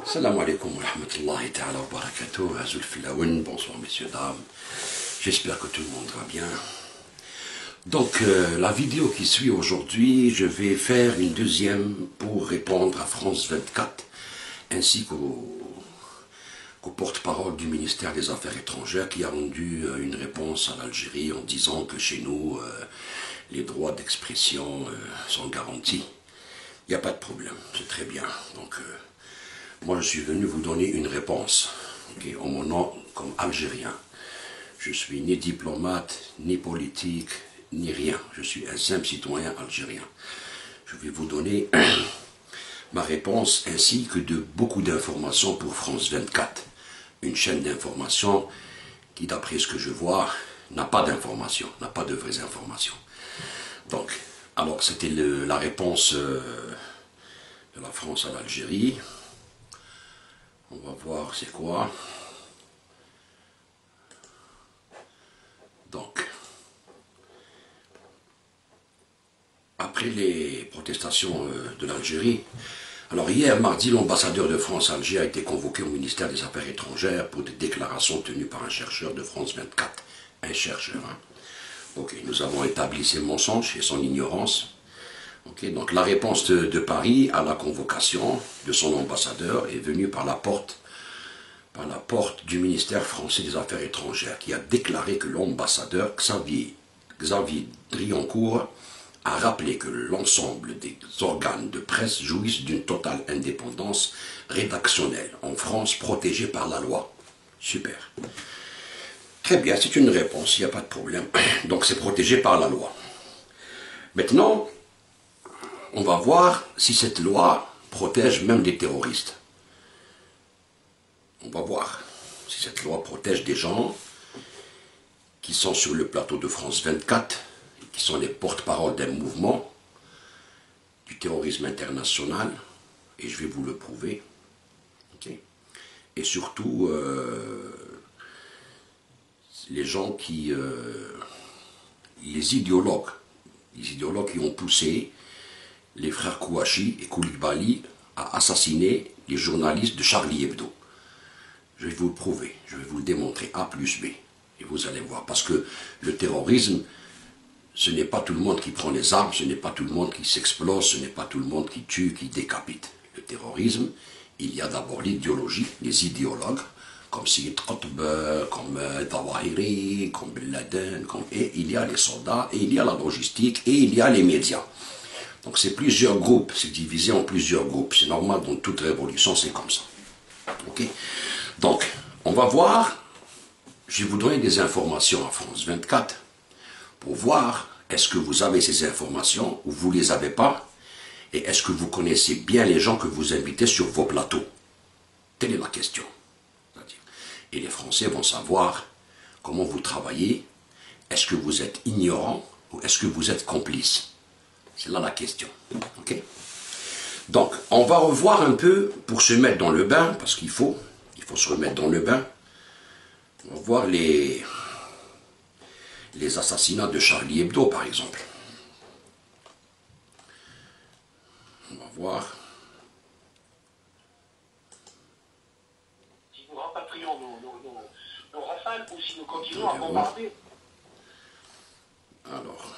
Salam alaikum wa rahmatullahi ta'ala wa barakatuh, Azul Filaoun, bonsoir messieurs, dames, j'espère que tout le monde va bien. Donc la vidéo qui suit aujourd'hui, je vais faire une deuxième pour répondre à France 24, ainsi qu'au porte-parole du ministère des Affaires étrangères qui a rendu une réponse à l'Algérie en disant que chez nous, les droits d'expression sont garantis. Il n'y a pas de problème, c'est très bien. Donc, moi, je suis venu vous donner une réponse, okay, en mon nom comme Algérien. Je suis ni diplomate, ni politique, ni rien. Je suis un simple citoyen algérien. Je vais vous donner ma réponse ainsi que de beaucoup d'informations pour France 24. Une chaîne d'information qui, d'après ce que je vois, n'a pas d'informations, n'a pas de vraies informations. Donc, alors c'était la réponse de la France à l'Algérie. On va voir c'est quoi. Donc, après les protestations de l'Algérie, alors hier, mardi, l'ambassadeur de France à Alger a été convoqué au ministère des Affaires étrangères pour des déclarations tenues par un chercheur de France 24. Un chercheur, hein. Ok, nous avons établi ses mensonges et son ignorance. Okay, donc la réponse de Paris à la convocation de son ambassadeur est venue par la porte du ministère français des Affaires étrangères, qui a déclaré que l'ambassadeur Xavier Driancourt a rappelé que l'ensemble des organes de presse jouissent d'une totale indépendance rédactionnelle en France, protégée par la loi. Super. Très bien, c'est une réponse, il n'y a pas de problème. Donc c'est protégé par la loi. Maintenant, on va voir si cette loi protège même les terroristes. On va voir si cette loi protège des gens qui sont sur le plateau de France 24, qui sont les porte-parole d'un mouvement du terrorisme international, et je vais vous le prouver. Okay. Et surtout, les gens qui... les idéologues qui ont poussé les frères Kouachi et Koulibaly à assassiner les journalistes de Charlie Hebdo. Je vais vous le prouver, je vais vous le démontrer, A plus B, et vous allez voir. Parce que le terrorisme, ce n'est pas tout le monde qui prend les armes, ce n'est pas tout le monde qui s'explose, ce n'est pas tout le monde qui tue, qui décapite. Le terrorisme, il y a d'abord l'idéologie, les idéologues, comme Syed Qutb, comme Zawahiri, comme Ben Laden, et il y a les soldats, et il y a la logistique, et il y a les médias. Donc c'est plusieurs groupes, c'est divisé en plusieurs groupes. C'est normal, dans toute révolution, c'est comme ça. Ok. Donc, on va voir, je vais vous donner des informations à France 24 pour voir est-ce que vous avez ces informations ou vous ne les avez pas, et est-ce que vous connaissez bien les gens que vous invitez sur vos plateaux. Telle est la question. Et les Français vont savoir comment vous travaillez, est-ce que vous êtes ignorant ou est-ce que vous êtes complice. C'est là la question. Okay. Donc, on va revoir un peu pour se mettre dans le bain, parce qu'il faut se remettre dans le bain. On va voir les assassinats de Charlie Hebdo, par exemple. On va voir. Si nous rapatrions nos rafales ou si nous continuons à bombarder. Alors.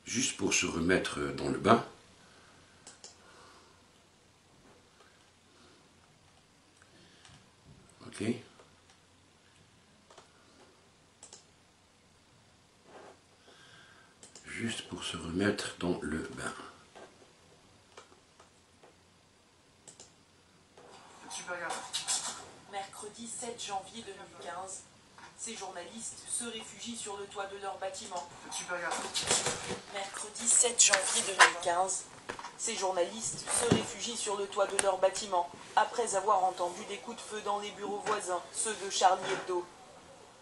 Juste pour se remettre dans le bain. Ok. Juste pour se remettre dans le bain. Mercredi 7 janvier 2015, ces journalistes se réfugient sur le toit de leur bâtiment. Mercredi 7 janvier 2015, ces journalistes se réfugient sur le toit de leur bâtiment, après avoir entendu des coups de feu dans les bureaux voisins, ceux de Charlie Hebdo.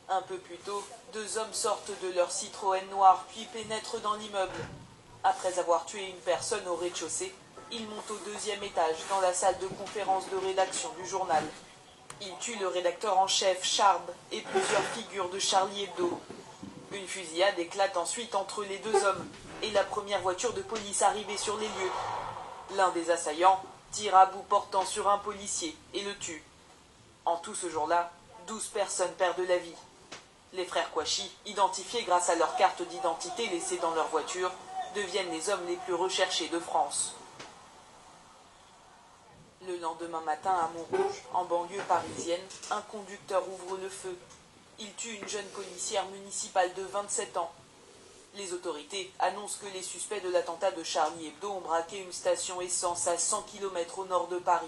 Un peu plus tôt, deux hommes sortent de leur Citroën noir, puis pénètrent dans l'immeuble. Après avoir tué une personne au rez-de-chaussée, ils montent au deuxième étage, dans la salle de conférence de rédaction du journal. Ils tuent le rédacteur en chef, Charb, et plusieurs figures de Charlie Hebdo. Une fusillade éclate ensuite entre les deux hommes et la première voiture de police arrivée sur les lieux. L'un des assaillants tire à bout portant sur un policier et le tue. En tout ce jour-là, 12 personnes perdent la vie. Les frères Kouachi, identifiés grâce à leur carte d'identité laissée dans leur voiture, deviennent les hommes les plus recherchés de France. Le lendemain matin à Montrouge, en banlieue parisienne, un conducteur ouvre le feu. Il tue une jeune policière municipale de 27 ans. Les autorités annoncent que les suspects de l'attentat de Charlie Hebdo ont braqué une station essence à 100 km au nord de Paris.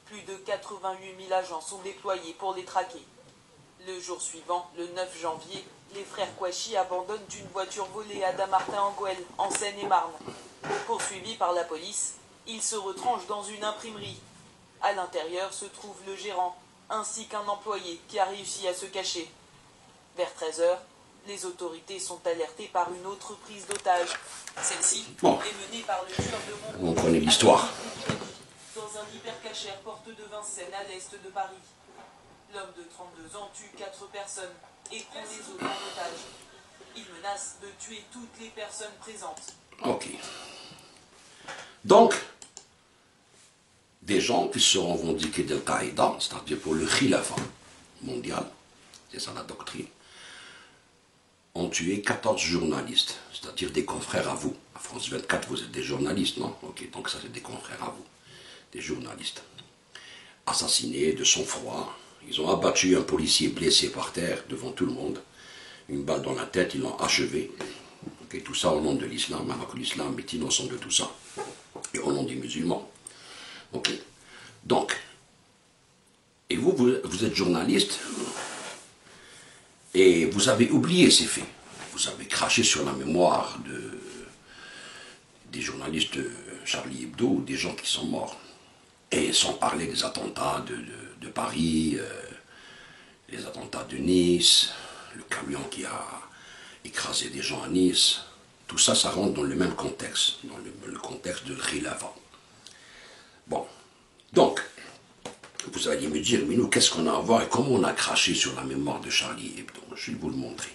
Plus de 88 000 agents sont déployés pour les traquer. Le jour suivant, le 9 janvier, les frères Kouachi abandonnent une voiture volée à Dammartin-en-Goële, en Seine-et-Marne. Poursuivis par la police, ils se retranchent dans une imprimerie. À l'intérieur se trouve le gérant, ainsi qu'un employé qui a réussi à se cacher. Vers 13 h, les autorités sont alertées par une autre prise d'otage. Celle-ci est menée par le tueur de Montrouge. On connaît l'histoire. Dans un hypercachère porte de Vincennes à l'est de Paris. L'homme de 32 ans tue 4 personnes et prend les autres en otage. Il menace de tuer toutes les personnes présentes. Ok. Donc, des gens qui se revendiquaient d'Al-Qaïda, c'est-à-dire pour le khilafa mondial, c'est ça la doctrine, ont tué 14 journalistes, c'est-à-dire des confrères à vous. À France 24, vous êtes des journalistes, non? Ok, donc ça c'est des confrères à vous, des journalistes. Assassinés de sang-froid, ils ont abattu un policier blessé par terre devant tout le monde, une balle dans la tête, ils l'ont achevé. Okay, tout ça au nom de l'islam, alors que l'islam est innocent de tout ça, et au nom des musulmans. Ok. Donc, et vous êtes journaliste, et vous avez oublié ces faits. Vous avez craché sur la mémoire des journalistes de Charlie Hebdo, des gens qui sont morts. Et sans parler des attentats de Paris, les attentats de Nice, le camion qui a écrasé des gens à Nice. Tout ça, ça rentre dans le même contexte, dans le contexte de Khilafa. Bon, donc, vous alliez me dire, mais nous, qu'est-ce qu'on a à voir et comment on a craché sur la mémoire de Charlie Hebdo? Je vais vous le montrer.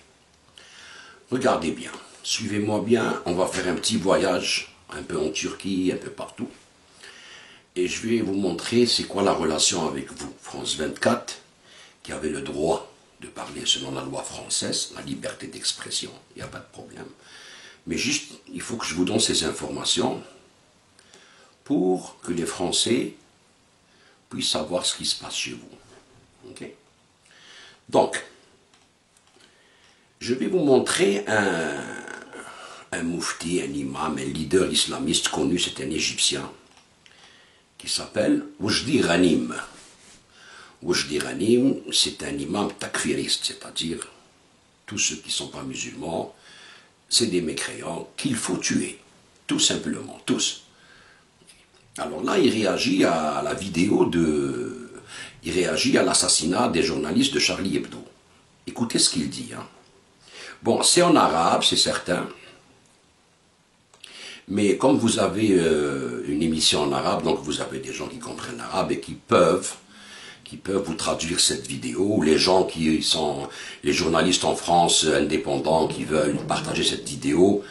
Regardez bien, suivez-moi bien, on va faire un petit voyage, un peu en Turquie, un peu partout. Et je vais vous montrer c'est quoi la relation avec vous. France 24, qui avait le droit de parler selon la loi française, la liberté d'expression, il n'y a pas de problème. Mais juste, il faut que je vous donne ces informations pour que les Français puissent savoir ce qui se passe chez vous. Okay? Donc, je vais vous montrer un moufti, un imam, un leader islamiste connu, c'est un Égyptien, qui s'appelle Oujdi Ghanim. Oujdi Ghanim, c'est un imam takfiriste, c'est-à-dire tous ceux qui ne sont pas musulmans, c'est des mécréants qu'il faut tuer, tout simplement, tous. Alors là, il réagit à la vidéo il réagit à l'assassinat des journalistes de Charlie Hebdo. Écoutez ce qu'il dit. Hein. Bon, c'est en arabe, c'est certain. Mais comme vous avez une émission en arabe, donc vous avez des gens qui comprennent l'arabe et qui peuvent vous traduire cette vidéo, les gens qui sont, les journalistes en France indépendants qui veulent partager cette vidéo,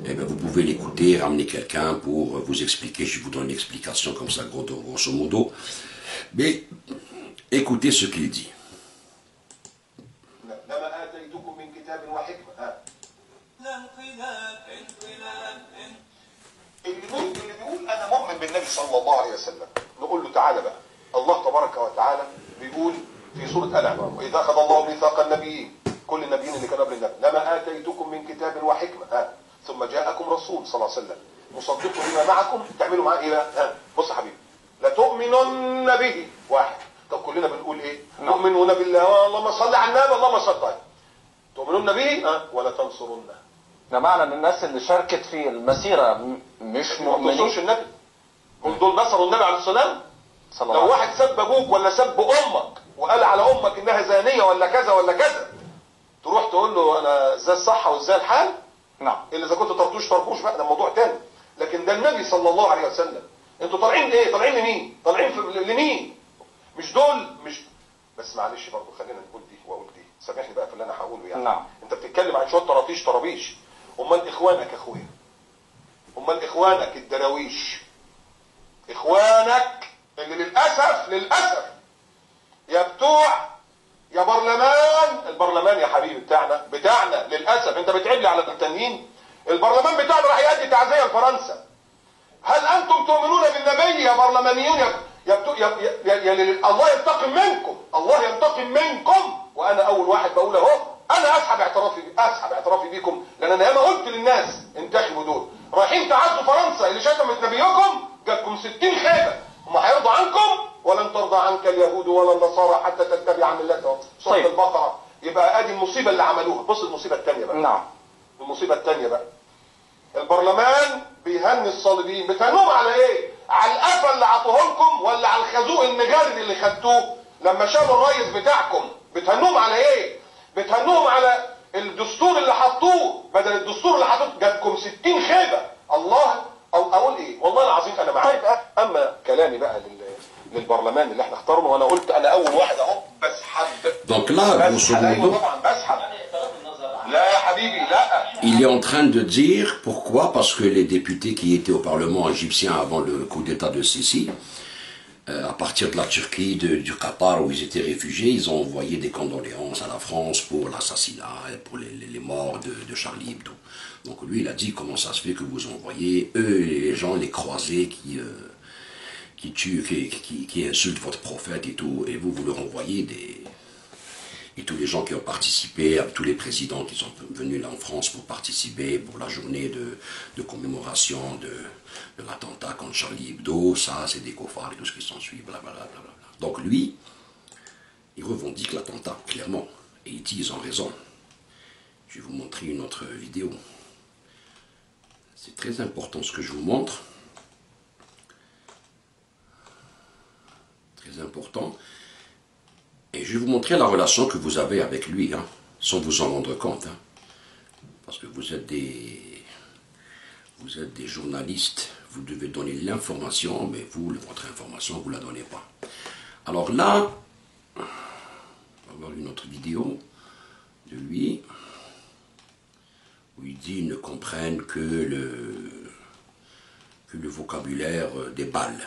eh bien vous pouvez l'écouter, ramener quelqu'un pour vous expliquer, je vous donne une explication comme ça, grosso modo. Mais écoutez ce qu'il dit. اللي بيقول انا مؤمن بالنبي صلى الله عليه وسلم نقول له تعالى بقى الله تبارك وتعالى بيقول في سوره ال عمران واذا اخذ الله ميثاق النبيين كل النبيين اللي كانوا قبل النبي لما اتيتكم من كتاب وحكمه ثم جاءكم رسول صلى الله عليه وسلم مصدق لما معكم تعملوا معاه ايه بقى بص يا حبيبي لتؤمنن به واحد طب كلنا بنقول ايه نؤمنون بالله اللهم صل على النبي اللهم صل عليه تؤمنون به ولا تنصرونه ده معنى ان الناس اللي شاركت في المسيره مش مؤمنين. ما النبي هم دول نصروا النبي عليه السلام. لو واحد سب ابوك ولا سب امك وقال على امك انها زانيه ولا كذا ولا كذا تروح تقول له انا ازاي الصحه وازاي الحال؟ نعم. الا اذا كنت طرطوش بقى ده موضوع تاني. لكن ده النبي صلى الله عليه وسلم. انتوا طالعين ايه؟ طالعين لمين؟ طالعين لمين؟ مش دول مش بس معلش برضه خلينا نقول دي واقول دي سامحني بقى في اللي انا هقوله يعني. نعم. انت بتتكلم عن شويه طرابيش. امال اخوانك يا اخويا؟ امال اخوانك الدراويش؟ اخوانك اللي للاسف يا بتوع يا برلمان، البرلمان يا حبيبي بتاعنا للاسف. انت بتعيب لي على التانيين. البرلمان بتاعنا راح يؤدي تعزيه لفرنسا. هل انتم تؤمنون بالنبي يا برلمانيون الله ينتقم منكم، الله ينتقم منكم. وانا اول واحد بقول اهو، انا اسحب اعترافي بيكم، لان انا ياما قلت للناس انتخبوا دول رايحين تعزوا فرنسا اللي شتمت نبيكم، جاتكم 60 خيبه. هم هيرضوا عنكم؟ ولن ترضى عنك اليهود ولا النصارى حتى تتبع ملتهم. سوره طيب. البقره. يبقى ادي المصيبه اللي عملوها. بص المصيبه الثانيه بقى. نعم. المصيبه الثانيه بقى، البرلمان بيهني الصليبيين. بتهنوهم على ايه؟ على القفا اللي عطوه لكم ولا على الخازوق المجرد اللي خدتوه لما شالوا الرئيس بتاعكم؟ بتهنوهم على ايه؟ بتهنوهم على الدستور اللي حطوه بدل الدستور اللي حطوه. جاتكم 60 خيبه. الله اقول ايه؟ والله العظيم انا معاك. طيب اما كلامي بقى للبرلمان اللي احنا اخترناه، وانا قلت انا اول واحد اهو بسحب. Donc là, grosso modo, طبعا بسحب. لا يا حبيبي لا. il est en train de dire pourquoi, parce que les députés qui étaient au Parlement égyptien avant le coup d'État de Sisi, à partir de la Turquie, du Qatar où ils étaient réfugiés, ils ont envoyé des condoléances à la France pour l'assassinat et pour les morts de Charlie Hebdo. Donc lui, il a dit comment ça se fait que vous envoyez eux les gens, les croisés qui tuent, qui insultent votre prophète et tout, et vous leur envoyez et tous les gens qui ont participé, tous les présidents qui sont venus là en France pour participer pour la journée de commémoration de l'attentat contre Charlie Hebdo, ça c'est des cofards et tout ce qui s'ensuit, blablabla. Donc lui, il revendique l'attentat, clairement, et il dit ils ont raison. Je vais vous montrer une autre vidéo. C'est très important ce que je vous montre. Très important. Et je vais vous montrer la relation que vous avez avec lui, hein, sans vous en rendre compte. Hein, parce que vous êtes des journalistes, vous devez donner l'information, mais vous, votre information, vous ne la donnez pas. Alors là, on va voir une autre vidéo de lui, où il dit qu'ils ne comprennent que le vocabulaire des balles.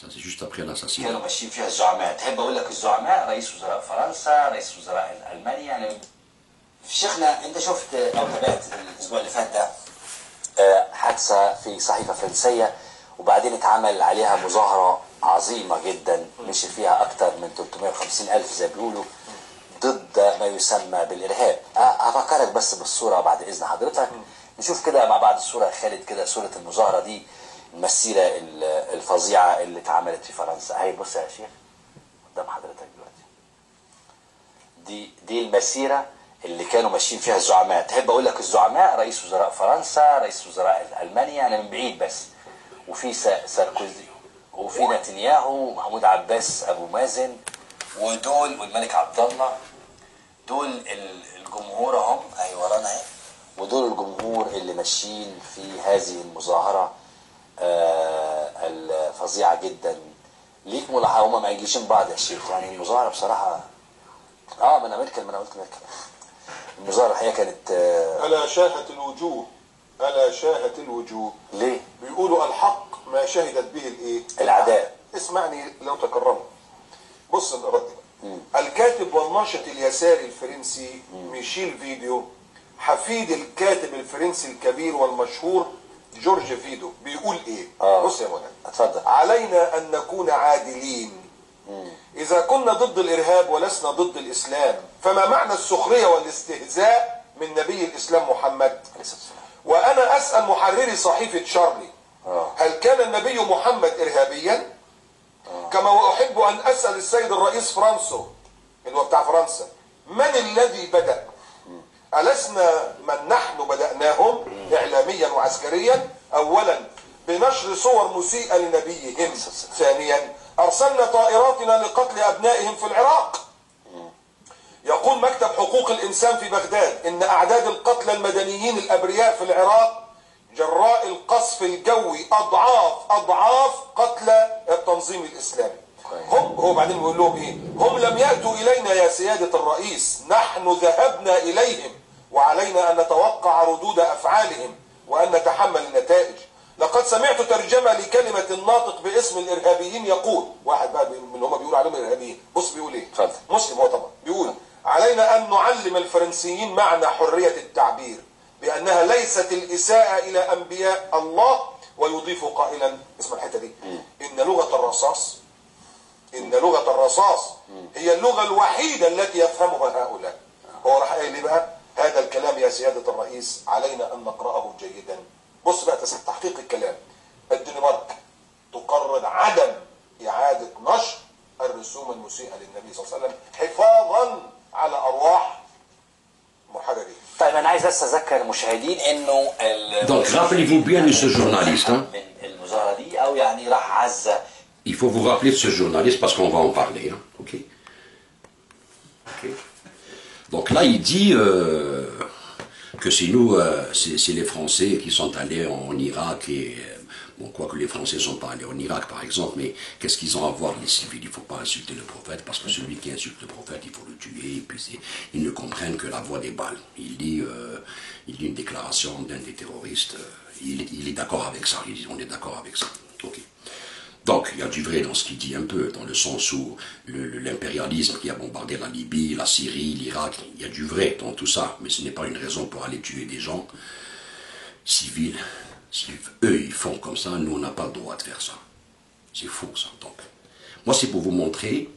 Ça, c'est juste après l'assassinat. كانوا ماشيين فيها الزعماء. تحب اقول لك الزعماء رئيس وزراء فرنسا، رئيس وزراء المانيا. يعني شيخنا انت شفت او تابعت الاسبوع اللي فات ده حادثه في صحيفه فرنسيه، وبعدين اتعمل عليها مظاهره عظيمه جدا مشي فيها اكثر من 350,000 زي ما بيقولوا ضد ما يسمى بالارهاب. افكرك بس بالصوره بعد اذن حضرتك. نشوف كده مع بعض الصوره يا خالد كده، صوره المظاهره دي، المسيرة الفظيعة اللي اتعملت في فرنسا. هاي بص يا شيخ قدام حضرتك دلوقتي، دي المسيرة اللي كانوا ماشيين فيها الزعماء. تحب اقول لك الزعماء رئيس وزراء فرنسا، رئيس وزراء المانيا، انا من بعيد بس، وفي ساركوزي وفي نتنياهو، محمود عباس، ابو مازن، ودول والملك عبد الله. دول الجمهور اهم اهي ورانا اهي، ودول الجمهور اللي ماشيين في هذه المظاهرة الفظيعة جدا. ليك ملاحظة هما ما يجيشين بعض يا شيخ، يعني المظاهرة بصراحة ما انا قلت ميركل. المظاهرة الحقيقة كانت ألا شاهت الوجوه، ألا شاهت الوجوه. ليه؟ بيقولوا الحق ما شهدت به الايه؟ الأعداء. اسمعني لو تكرمت. بص الرد بقى. الكاتب والناشط اليساري الفرنسي ميشيل فيديو، حفيد الكاتب الفرنسي الكبير والمشهور جورج فيدو، بيقول ايه؟ بص يا مولانا، اتفضل. علينا ان نكون عادلين. اذا كنا ضد الارهاب ولسنا ضد الاسلام، فما معنى السخرية والاستهزاء من نبي الاسلام محمد؟ وانا اسأل محرري صحيفة شارلي، هل كان النبي محمد ارهابيا؟ كما احب ان اسأل السيد الرئيس فرانسو اللي هو بتاع فرنسا، من الذي بدأ؟ ألسنا من نحن بدأناهم إعلاميا وعسكريا؟ أولا بنشر صور مسيئة لنبيهم، ثانيا أرسلنا طائراتنا لقتل أبنائهم في العراق. يقول مكتب حقوق الإنسان في بغداد إن أعداد القتلى المدنيين الأبرياء في العراق جراء القصف الجوي أضعاف قتلى التنظيم الإسلامي. هو بعدين بيقول لهم إيه؟ هم لم يأتوا إلينا يا سيادة الرئيس، نحن ذهبنا إليهم وعلينا أن نتوقع ردود أفعالهم وأن نتحمل النتائج. لقد سمعت ترجمة لكلمة الناطق باسم الإرهابيين يقول، واحد بقى من هم بيقول عليهم إرهابيين، بص بيقول إيه؟ مسلم هو طبعا، بيقول علينا أن نعلم الفرنسيين معنى حرية التعبير بأنها ليست الإساءة إلى أنبياء الله، ويضيف قائلا، اسم الحتة دي، إن لغة الرصاص هي اللغة الوحيدة التي يفهمها هؤلاء. هو راح قايل لي بقى هذا الكلام يا سيادة الرئيس علينا أن نقرأه جيدا. بص بقى تحقيق الكلام. الدنمارك تقرر عدم إعادة نشر الرسوم المسيئة للنبي صلى الله عليه وسلم حفاظا على أرواح محررين. طيب أنا عايز بس أذكر المشاهدين إنه Donc rappelez-vous bien de ce journaliste. Hein. من المظاهرة دي أو يعني راح عزة. Il faut vous rappeler de ce journaliste parce qu'on va en parler. Hein. Ok. Donc là, il dit que c'est nous, c'est les Français qui sont allés en Irak et bon, quoique les Français ne sont pas allés en Irak par exemple, mais qu'est-ce qu'ils ont à voir les civils? Il ne faut pas insulter le prophète parce que celui qui insulte le prophète, il faut le tuer. Et puis ils ne comprennent que la voix des balles. Il dit une déclaration d'un des terroristes. Il est d'accord avec ça. Il dit on est d'accord avec ça. Ok. Donc, il y a du vrai dans ce qu'il dit un peu, dans le sens où l'impérialisme qui a bombardé la Libye, la Syrie, l'Irak, il y a du vrai dans tout ça, mais ce n'est pas une raison pour aller tuer des gens civils. Si eux, ils font comme ça, nous, on n'a pas le droit de faire ça. C'est faux, ça. Donc, moi, c'est pour vous montrer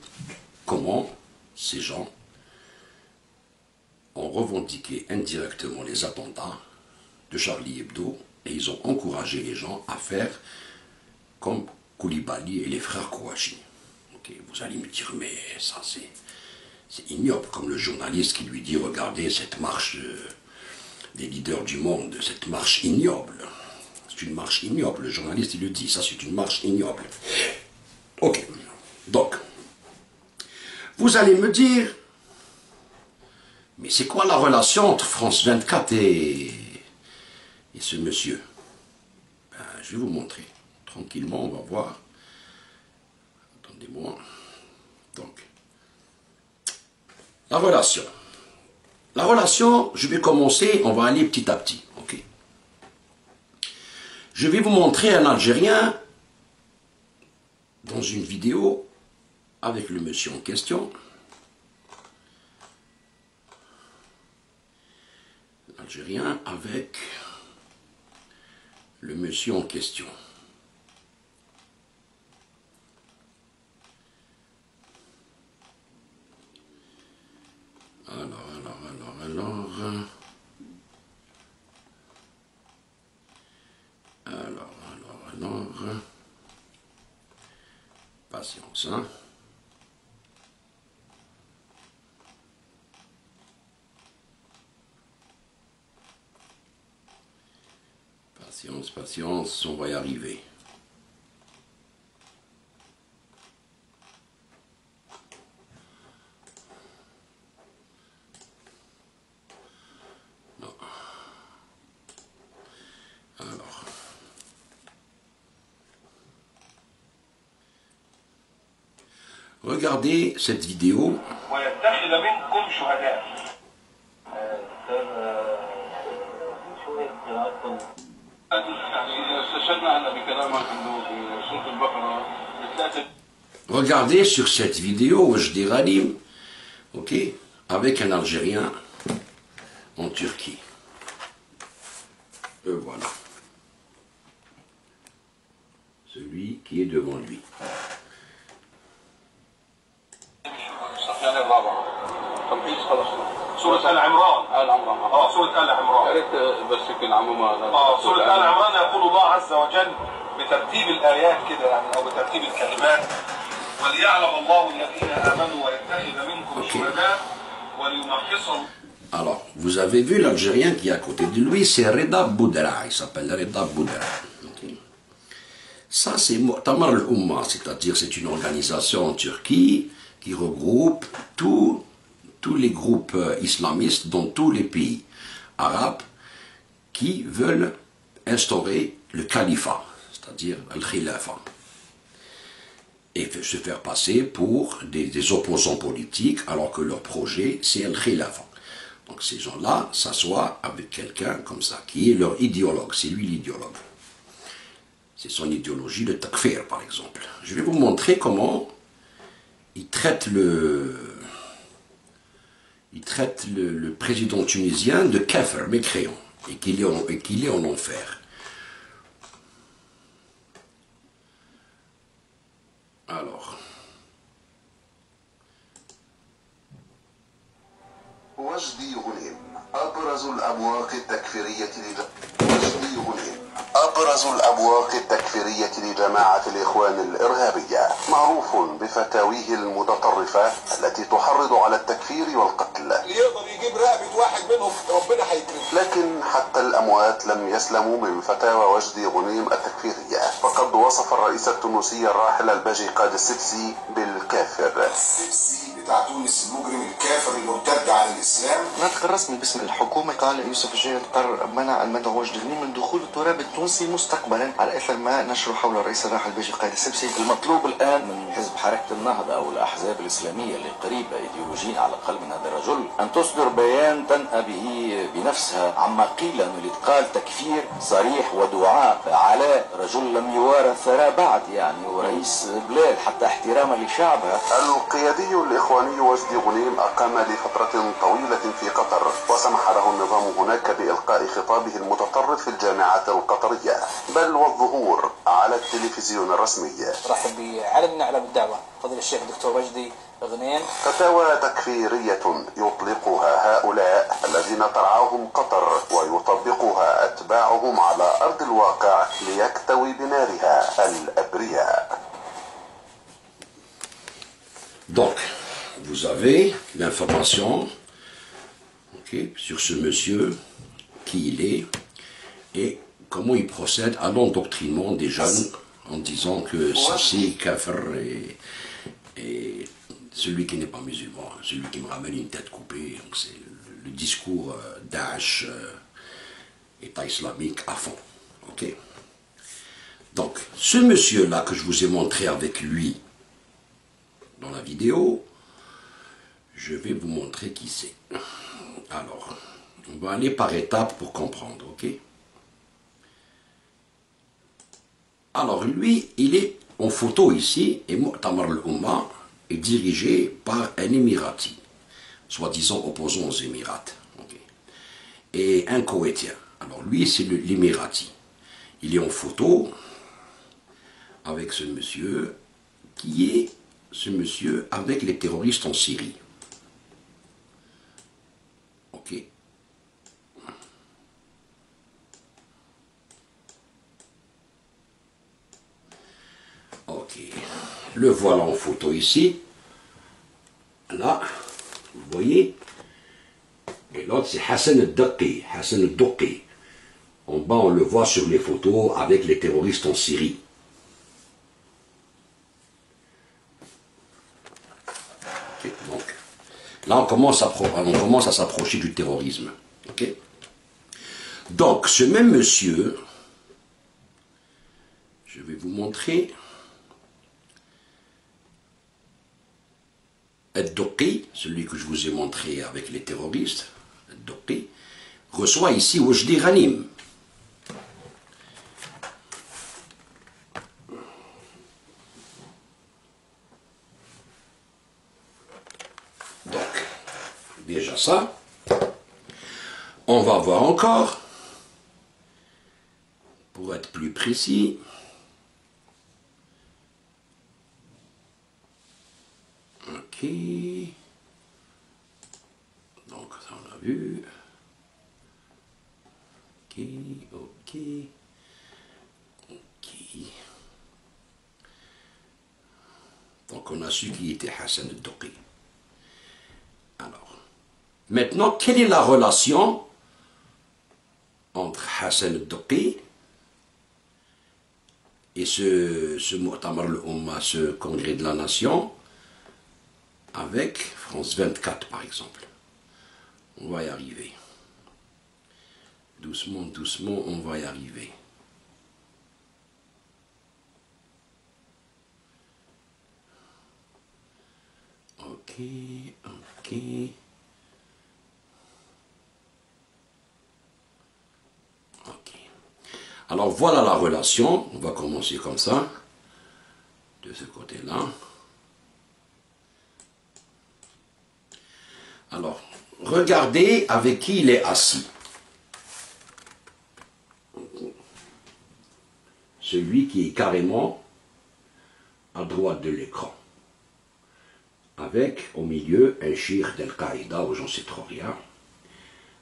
comment ces gens ont revendiqué indirectement les attentats de Charlie Hebdo et ils ont encouragé les gens à faire comme Koulibaly et les frères Kouachi. Okay, vous allez me dire, mais ça c'est ignoble, comme le journaliste qui lui dit, regardez cette marche des leaders du monde, cette marche ignoble. C'est une marche ignoble, le journaliste il le dit, ça c'est une marche ignoble. Ok, donc, vous allez me dire, mais c'est quoi la relation entre France 24 et ce monsieur? Ben, je vais vous montrer. Tranquillement, on va voir. Attendez-moi. Donc, la relation. La relation, je vais commencer, on va aller petit à petit. Ok. Je vais vous montrer un Algérien dans une vidéo avec le monsieur en question. L'Algérien avec le monsieur en question. Alors, patience, hein. Patience, on va y arriver. Regardez cette vidéo. Regardez sur cette vidéo, je dis Radim, ok, avec un Algérien en Turquie. Et voilà. Celui qui est devant lui. سورة آل عمران. سورة آل عمران. يا ريت بس يكون عموما. سورة آل عمران يقول الله عز وجل بترتيب الآيات كده يعني أو بترتيب الكلمات وليعلم الله الذين آمنوا ويتخذ منكم شهداء وليمحص. Alors, vous avez vu l'Algérien qui est à côté de lui, c'est Reda Boudra, il s'appelle Reda Boudra. Okay. Ça, c'est Mu'tamar al-Umma, c'est-à-dire c'est une organisation en Turquie qui regroupe tous les groupes islamistes dans tous les pays arabes qui veulent instaurer le califat, c'est-à-dire le khilafa, et se faire passer pour des opposants politiques alors que leur projet c'est le khilafa. Donc ces gens-là s'assoient avec quelqu'un comme ça, qui est leur idéologue, c'est lui l'idéologue. C'est son idéologie de takfir par exemple. Je vais vous montrer comment il traite le président tunisien de kafir, mécréant, et qu'il est en enfer. Alors. وجدي غنيم أبرز الأبواق التكفيرية وجدي غنيم أبرز الأبواق التكفيرية لجماعة الإخوان الإرهابية، معروف بفتاويه المتطرفة التي تحرض على التكفير والقتل. اللي يقدر يجيب رقبة واحد منهم ربنا هيكرمه. لكن حتى الأموات لم يسلموا من فتاوى وجدي غنيم التكفيرية، فقد وصف الرئيس التونسي الراحل الباجي قائد السبسي بالكافر. السبسي بتاع تونس المجرم الكافر المرتد عن الإسلام. الناطق الرسمي باسم الحكومة قال يوسف الجاي قرر منع المدعو وجدي غنيم من دخول التراب التونسي مستقبلا على اثر ما نشره حول الرئيس الراحل الباجي قائد السبسي. المطلوب الان من حزب حركه النهضه او الاحزاب الاسلاميه اللي قريبه ايديولوجيا على الاقل من هذا الرجل ان تصدر بيان تنأى به بنفسها عما قيل انه الاتقال تكفير صريح ودعاء على رجل لم يوارى ثراء بعد، يعني ورئيس بلاد حتى احتراما لشعبها. القيادي الاخواني وجدي غنيم اقام لفتره طويله في قطر، وسمح له النظام هناك بإلقاء خطابه المتطرف في الجامعات القطرية، بل والظهور على التلفزيون الرسمي. رحب بعلم نعلم الدعوة فضيلة الشيخ الدكتور وجدي غنيم. فتاوى تكفيرية يطلقها هؤلاء الذين ترعاهم قطر ويطبقها أتباعهم على أرض الواقع ليكتوي بنارها الأبرياء. Donc, vous avez l'information sur ce monsieur, qui il est, et comment il procède à l'endoctrinement des jeunes en disant que ceci, kafir, et celui qui n'est pas musulman, celui qui me ramène une tête coupée, c'est le discours Daesh, État islamique à fond. Ok. Donc, ce monsieur-là que je vous ai montré avec lui dans la vidéo, je vais vous montrer qui c'est. Alors, on va aller par étapes pour comprendre, ok? Alors, lui, il est en photo ici, et Mu'tamar al-Umma est dirigé par un Émirati, soi-disant opposant aux Émirats, okay? Et un Koweïtien. Alors, lui, c'est l'Émirati. Il est en photo avec ce monsieur, qui est ce monsieur avec les terroristes en Syrie. Ok. Ok. Le voilà en photo ici. Là, vous voyez. Et l'autre, c'est Hassan al-Daqi. Hassan al-Daqi. En bas, on le voit sur les photos avec les terroristes en Syrie. Okay, donc, là, on commence à s'approcher du terrorisme. Okay? Donc, ce même monsieur, je vais vous montrer Ad-Duqi, celui que je vous ai montré avec les terroristes, Ad-Duqi, reçoit ici Wajdi Ghanim. Donc, déjà ça, on va voir encore, pour être plus précis, ok, donc ça on a vu, ok, ok, ok, donc on a su qui était Hassan al-Duqi. Alors, maintenant, quelle est la relation entre Hassan al-Duqi Et ce Mu'tamar al-Umma, ce congrès de la nation, avec France 24 par exemple. On va y arriver. Doucement, doucement, on va y arriver. Ok, ok. Ok. Alors voilà la relation. On va commencer comme ça. De ce côté-là. Alors, regardez avec qui il est assis. Celui qui est carrément à droite de l'écran. Avec, au milieu, un cheikh d'Al-Qaïda, ou j'en sais trop rien.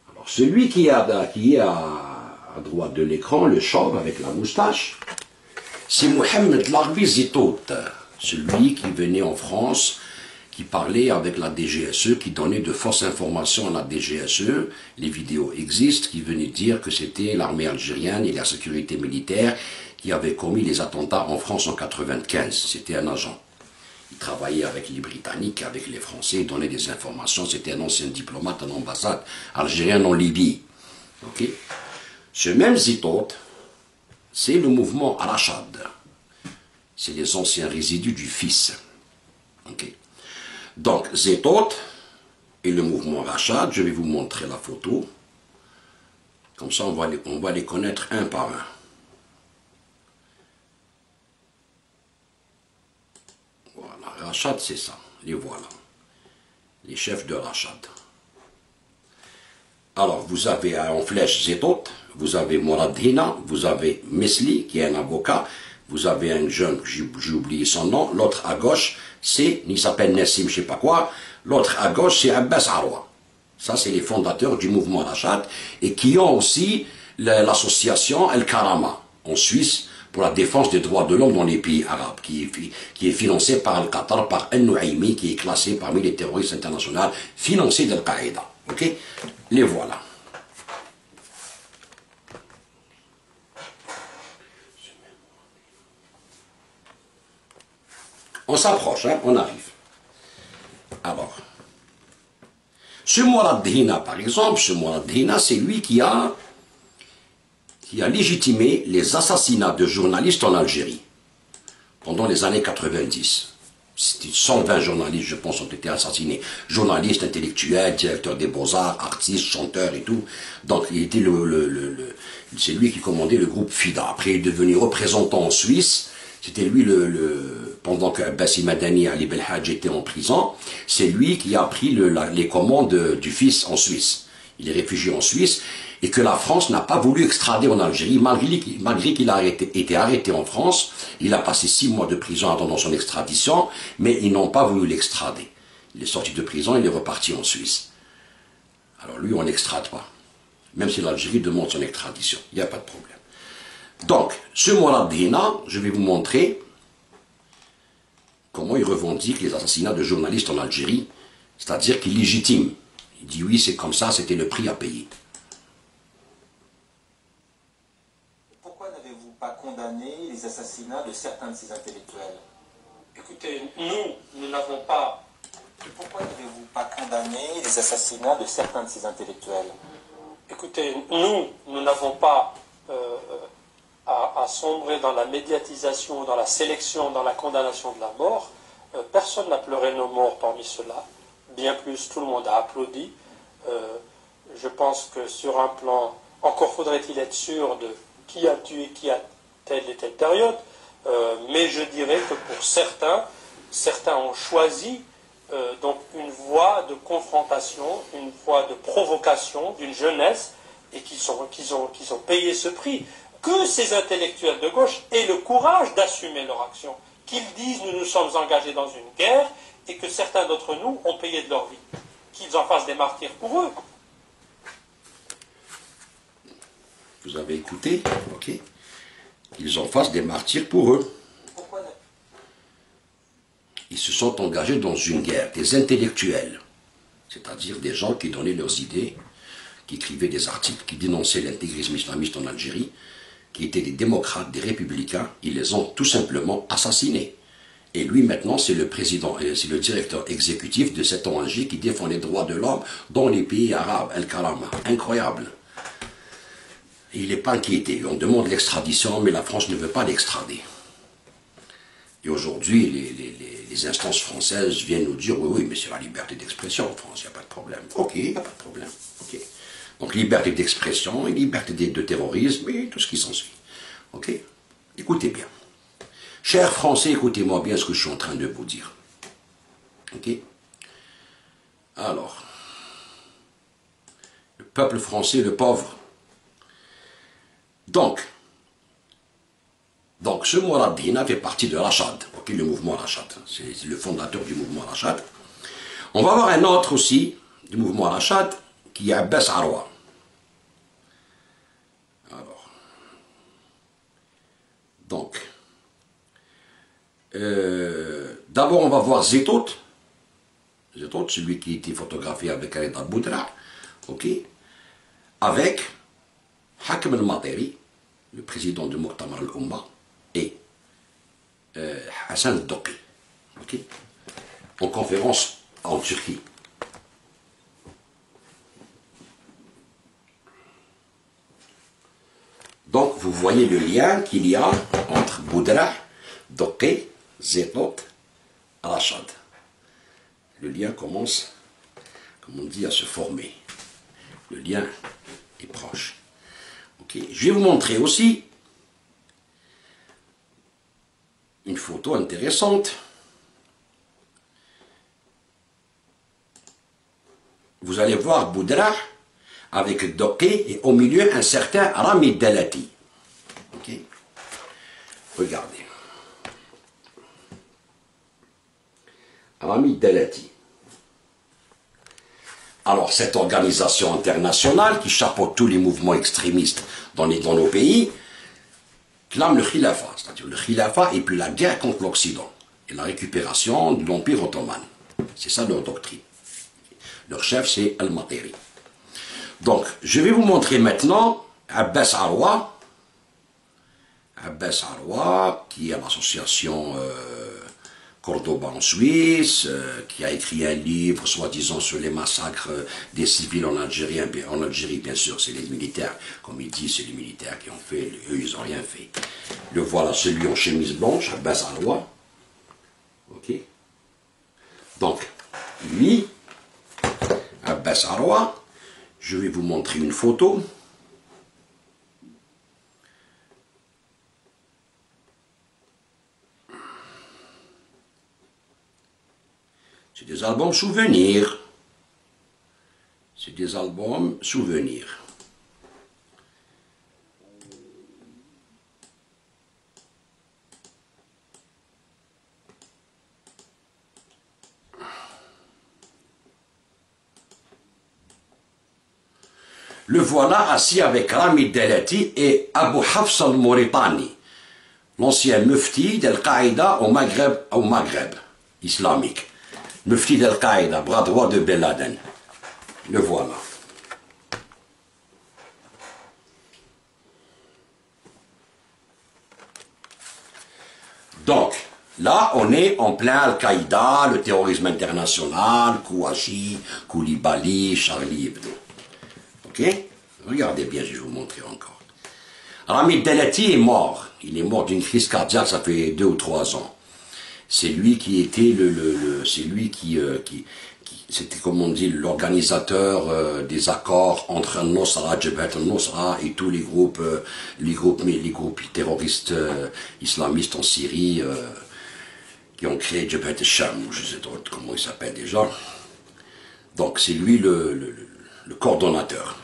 Alors, celui qui est à droite de l'écran, le chauve avec la moustache, c'est Mohamed Larbi Zitout, celui qui venait en France, qui parlait avec la DGSE, qui donnait de fausses informations à la DGSE. Les vidéos existent, qui venaient dire que c'était l'armée algérienne et la sécurité militaire qui avaient commis les attentats en France en 1995. C'était un agent. Il travaillait avec les Britanniques, avec les Français, il donnait des informations. C'était un ancien diplomate en ambassade algérienne en Libye. Okay. Ce même Zitout, c'est le mouvement Rachad. C'est les anciens résidus du fils. Okay. Donc, Zitout et le mouvement Rachad, je vais vous montrer la photo. Comme ça, on va les connaître un par un. Voilà, Rachad, c'est ça. Les voilà. Les chefs de Rachad. Alors, vous avez en flèche Zitout, vous avez Mourad Hina, vous avez Mesli, qui est un avocat, vous avez un jeune, j'ai oublié son nom, l'autre à gauche, il s'appelle Nassim, je sais pas quoi, l'autre à gauche, c'est Abbas Arwa. Ça, c'est les fondateurs du mouvement Rachad, et qui ont aussi l'association El Karama, en Suisse, pour la défense des droits de l'homme dans les pays arabes, qui est financée par le Qatar, par Al-Nouaimi, qui est classé parmi les terroristes internationaux financés d'Al-Qaïda. Ok? Les voilà. On s'approche, hein, on arrive. Alors, ce Mourad Hina, par exemple, ce Mourad Hina, c'est lui qui a légitimé les assassinats de journalistes en Algérie pendant les années 90. 120 journalistes, je pense, ont été assassinés. Journalistes, intellectuels, directeurs des beaux-arts, artistes, chanteurs et tout. Donc, il était c'est lui qui commandait le groupe FIDA. Après, il est devenu représentant en Suisse. C'était lui pendant que Bassi Madani Ali Belhadj était en prison, c'est lui qui a pris les commandes du fils en Suisse. Il est réfugié en Suisse et que la France n'a pas voulu extrader en Algérie, malgré qu'il a été arrêté en France. Il a passé 6 mois de prison attendant son extradition, mais ils n'ont pas voulu l'extrader. Il est sorti de prison, il est reparti en Suisse. Alors lui, on n'extrade pas. Même si l'Algérie demande son extradition, il n'y a pas de problème. Donc, ce Mourad Hina, je vais vous montrer comment il revendique les assassinats de journalistes en Algérie, c'est-à-dire qu'il légitime. Il dit oui, c'est comme ça, c'était le prix à payer. Pourquoi n'avez-vous pas condamné les assassinats de certains de ces intellectuels? Écoutez, nous n'avons pas... Pourquoi n'avez-vous pas condamné les assassinats de certains de ces intellectuels? Écoutez, nous n'avons pas à sombrer dans la médiatisation, dans la sélection, dans la condamnation de la mort. Personne n'a pleuré nos morts parmi ceux-là. Bien plus, tout le monde a applaudi. Je pense que sur un plan, encore faudrait-il être sûr de qui a tué qui à telle et telle période, mais je dirais que pour certains ont choisi donc une voie de confrontation, une voie de provocation d'une jeunesse, et qu'ils ont payé ce prix. Que ces intellectuels de gauche aient le courage d'assumer leur action, qu'ils disent nous nous sommes engagés dans une guerre et que certains d'entre nous ont payé de leur vie, qu'ils en fassent des martyrs pour eux. Vous avez écouté, ok? Qu'ils en fassent des martyrs pour eux. Pourquoi Ils se sont engagés dans une guerre, des intellectuels, c'est-à-dire des gens qui donnaient leurs idées, qui écrivaient des articles, qui dénonçaient l'intégrisme islamiste en Algérie, qui étaient des démocrates, des républicains, ils les ont tout simplement assassinés. Et lui, maintenant, c'est le président, c'est le directeur exécutif de cette ONG qui défend les droits de l'homme dans les pays arabes, El-Karama. Incroyable. Et il n'est pas inquiété. On demande l'extradition, mais la France ne veut pas l'extrader. Et aujourd'hui, les instances françaises viennent nous dire, oui, mais c'est la liberté d'expression en France, il n'y a pas de problème. Ok, il n'y a pas de problème. Okay. Donc liberté d'expression, et liberté de terrorisme, et tout ce qui s'ensuit. Ok. Écoutez bien. Chers Français, écoutez-moi bien ce que je suis en train de vous dire. Ok. Alors, le peuple français, le pauvre. Donc ce Mouradina fait partie de Rachad, okay, le mouvement Rachad. C'est le fondateur du mouvement Rachad. On va voir un autre aussi du mouvement Rachad, qui est Abbas Arwa. Alors, donc, d'abord on va voir Zetot, celui qui était photographié avec Khaled Al-Boudra, ok, avec Hakim al-Materi, le président du Muqtamar al-Umma, et Hassan al-Doqi, ok, en conférence en Turquie. Donc vous voyez le lien qu'il y a entre Boudra, Doqi, Zetot, Rachad. Le lien commence, comme on dit, à se former. Le lien est proche. Okay. Je vais vous montrer aussi une photo intéressante. Vous allez voir Boudra avec Doqi et au milieu un certain Rami Dalati. Okay. Regardez. Rami Dalati. Alors, cette organisation internationale qui chapeaute tous les mouvements extrémistes dans nos pays, clame le Khilafa, c'est-à-dire le Khilafa et puis la guerre contre l'Occident et la récupération de l'Empire ottoman. C'est ça leur doctrine. Leur chef, c'est Al-Materi. Donc, je vais vous montrer maintenant Abbas Arwa, qui est l'association Cordoba en Suisse, qui a écrit un livre, soi-disant, sur les massacres des civils en Algérie. En Algérie, bien sûr, c'est les militaires. Comme il dit, c'est les militaires qui ont fait, eux, ils n'ont rien fait. Le voilà, celui en chemise blanche, Abbas Arwa. Ok. Donc, lui, Abbas Arwa, je vais vous montrer une photo. C'est des albums souvenirs. C'est des albums souvenirs. Le voilà assis avec Rami Dalati et Abu Hafs al-Mauritani, l'ancien mufti d'Al-Qaïda au Maghreb islamique. Mufti d'Al-Qaïda, bras droit de Ben Laden. Le voilà. Donc, là, on est en plein Al-Qaïda, le terrorisme international, Kouachi, Koulibaly, Charlie Hebdo. Ok? Regardez bien, je vais vous montrer encore. Rami Dalati est mort. Il est mort d'une crise cardiaque, ça fait 2 ou 3 ans. C'est lui qui était c'est lui qui c'était, comme on dit, l'organisateur des accords entre Al-Nusra, Jabhat al-Nusra et tous les groupes terroristes islamistes en Syrie qui ont créé Jabhat al-Sham, je ne sais pas comment il s'appelle déjà. Donc c'est lui le coordonnateur.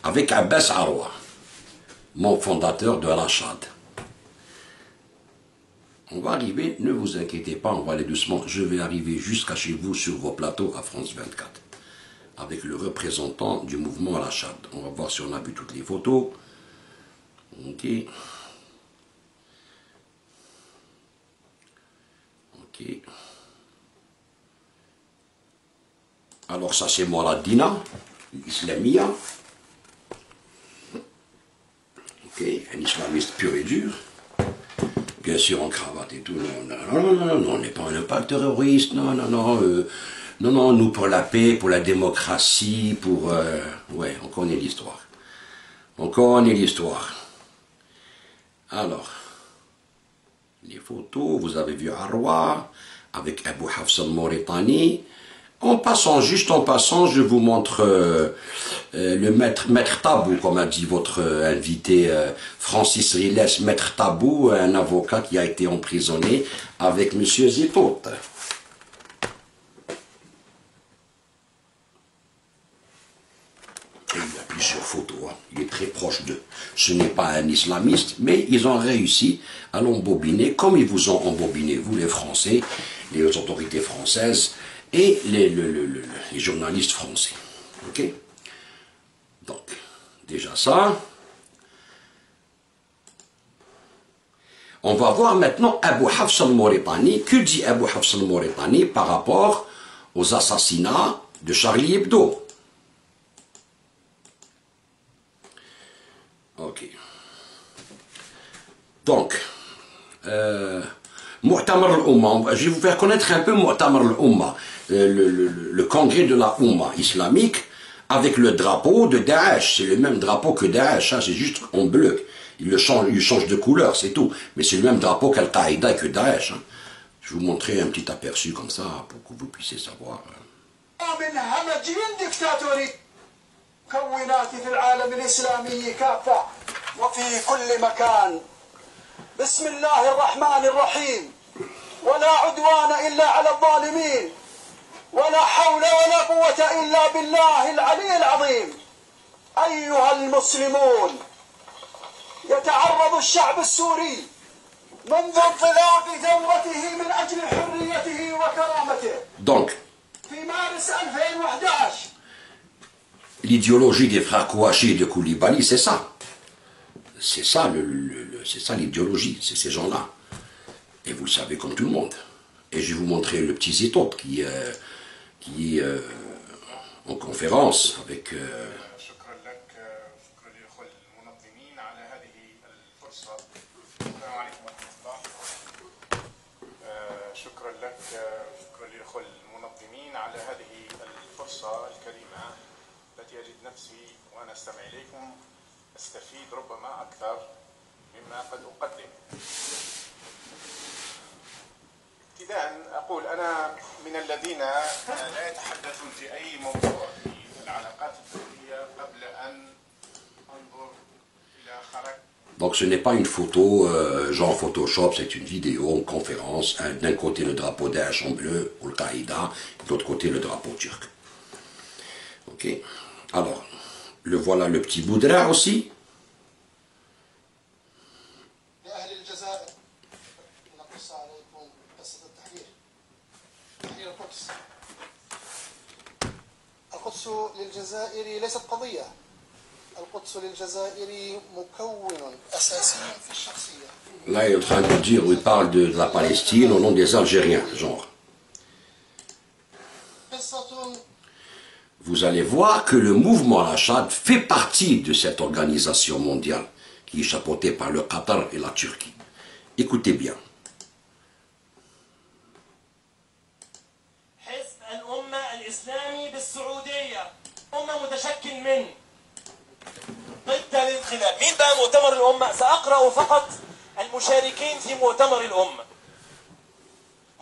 Avec Abbas Arwa, mon fondateur de Rachad. On va arriver, ne vous inquiétez pas, on va aller doucement. Je vais arriver jusqu'à chez vous sur vos plateaux à France 24. Avec le représentant du mouvement Rachad. On va voir si on a vu toutes les photos. Ok. Ok. Alors ça c'est Mouradina, l'Islamia. Ok, un islamiste pur et dur. Bien sûr en cravate et tout. Non, on n'est pas terroriste. Non, nous pour la paix, pour la démocratie, pour... ouais, on connaît l'histoire. On connaît l'histoire. Alors, les photos, vous avez vu Arwa, avec Abu Hafs al-Mauritani. En passant, je vous montre le maître Tabou, comme a dit votre invité Francis Riles, maître Tabou, un avocat qui a été emprisonné avec M. Zitout. Et il y a plusieurs photos, hein. Il est très proche d'eux. Ce n'est pas un islamiste, mais ils ont réussi à l'embobiner, comme ils vous ont embobiné, vous les Français, les autorités françaises, et les journalistes français. Ok? Donc, déjà ça. On va voir maintenant Abu Hafs al-Mauritani. Que dit Abu Hafs al-Mauritani par rapport aux assassinats de Charlie Hebdo? Ok. Donc, Mu'tamar al-Umma, je vais vous faire connaître un peu Mu'tamar al-Umma, le congrès de la Umma islamique, avec le drapeau de Daesh. C'est le même drapeau que Daesh, hein, c'est juste en bleu. Il change de couleur, c'est tout. Mais c'est le même drapeau qu'Al-Qaïda et que Daesh. Hein. Je vais vous montrer un petit aperçu comme ça, pour que vous puissiez savoir. من همجين ديكتاتوري مكونات في العالم الإسلامي كافة وفي كل مكان. بسم الله الرحمن الرحيم. ولا عدوان إلا على الظالمين ولا حول ولا قوة إلا بالله العلي العظيم. أيها المسلمون، يتعرض الشعب السوري منذ انطلاق ثورته من أجل حريته وكرامته. Donc, في مارس 2011. L'idéologie des frères Kouachi et de Koulibaly, c'est ça. C'est ça, c'est ça l'idéologie, c'est ces gens-là. Et vous le savez comme tout le monde. Et je vais vous montrer le petit Zitout qui est en conférence avec... أستمع إليكم أستفيد ربما أكثر مما قد أقدم. ابتداء أقول أنا من الذين لا يتحدثون في أي موضوع في العلاقات الدولية قبل أن أنظر إلى خرق. Donc ce n'est pas une photo genre Photoshop, c'est une vidéo, une conférence. D'un côté le drapeau Daesh en bleu, ou le Qaïda, de l'autre côté le drapeau turc. Ok. Alors, le voilà le petit Boudra aussi. القدس للجزائر ليست قضية. القدس للجزائر مكون أساسي في الشخصية. Là, il est en train de dire, il parle de la Palestine au nom des Algériens, genre. Vous allez voir que le mouvement Al-Achad fait partie de cette organisation mondiale qui est chapeautée par le Qatar et la Turquie. Écoutez bien. حزب الأمة الإسلامي بالسعودية أمة متشكل من ضد الانقلاب. مين بقى مؤتمر الأمة؟ سأقرأ فقط المشاركين في مؤتمر الأمة.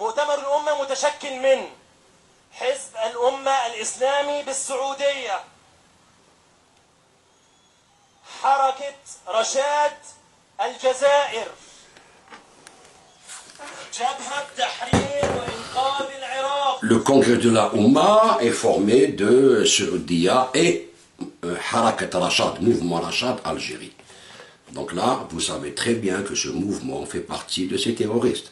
مؤتمر الأمة متشكل من حزب الأمة الإسلامي بالسعودية، حركة رشاد الجزائر، جبهة تحرير وإنقاذ العراق. Le congrès de la Oumma est formé de Saoudia et Harakat Rachad, mouvement Rachad Algérie. Donc là, vous savez très bien que ce mouvement fait partie de ces terroristes.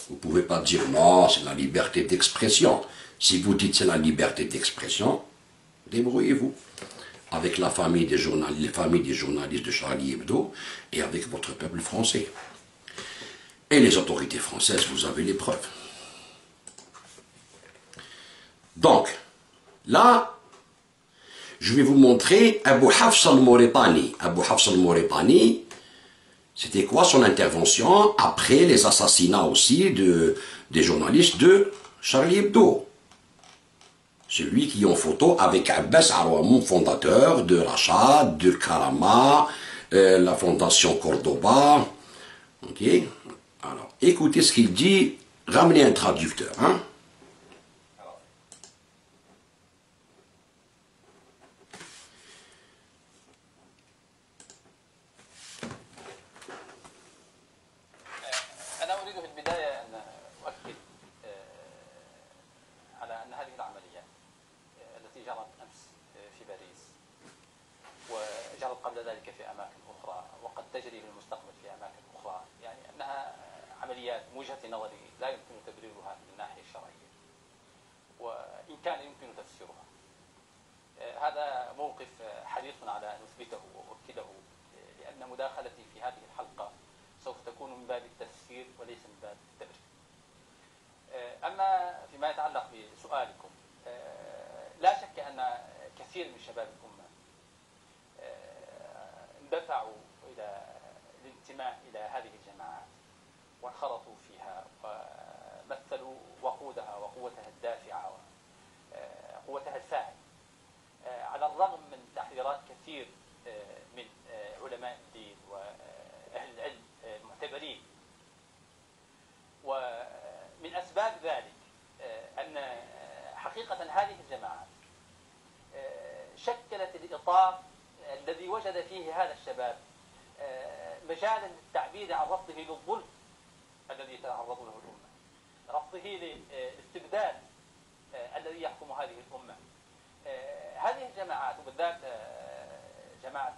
Vous ne pouvez pas dire non, c'est la liberté d'expression. Si vous dites c'est la liberté d'expression, débrouillez-vous avec la famille des journalistes, les familles des journalistes de Charlie Hebdo et avec votre peuple français. Et les autorités françaises, vous avez les preuves. Donc, là, Je vais vous montrer Abu Hafs al-Mauritani. Abu Hafs al-Mauritani, c'était quoi son intervention après les assassinats aussi des journalistes de Charlie Hebdo? C'est lui qui est en photo avec Abbas Arouamoum, fondateur de Rachad, de Karama, la fondation Cordoba. Ok. Alors, écoutez ce qu'il dit. Ramenez un traducteur. Hein. هذا موقف حريص على أن أثبته وأؤكده لأن مداخلتي في هذه الحلقة سوف تكون من باب التفسير وليس من باب التبرير. أما فيما يتعلق بسؤالكم، لا شك أن كثير من شباب الأمة اندفعوا إلى الانتماء إلى هذه الجماعات وانخرطوا فيها ومثلوا وقودها وقوتها الدافعة وقوتها الفاعلة، على الرغم من تحذيرات كثير من علماء الدين وأهل العلم المعتبرين. ومن أسباب ذلك أن حقيقة هذه الجماعات شكلت الإطار الذي وجد فيه هذا الشباب مجالا للتعبير عن رفضه للظلم الذي يتعرض له الأمة، رفضه للاستبداد الذي يحكم هذه الأمة. هذه الجماعات وبالذات جماعة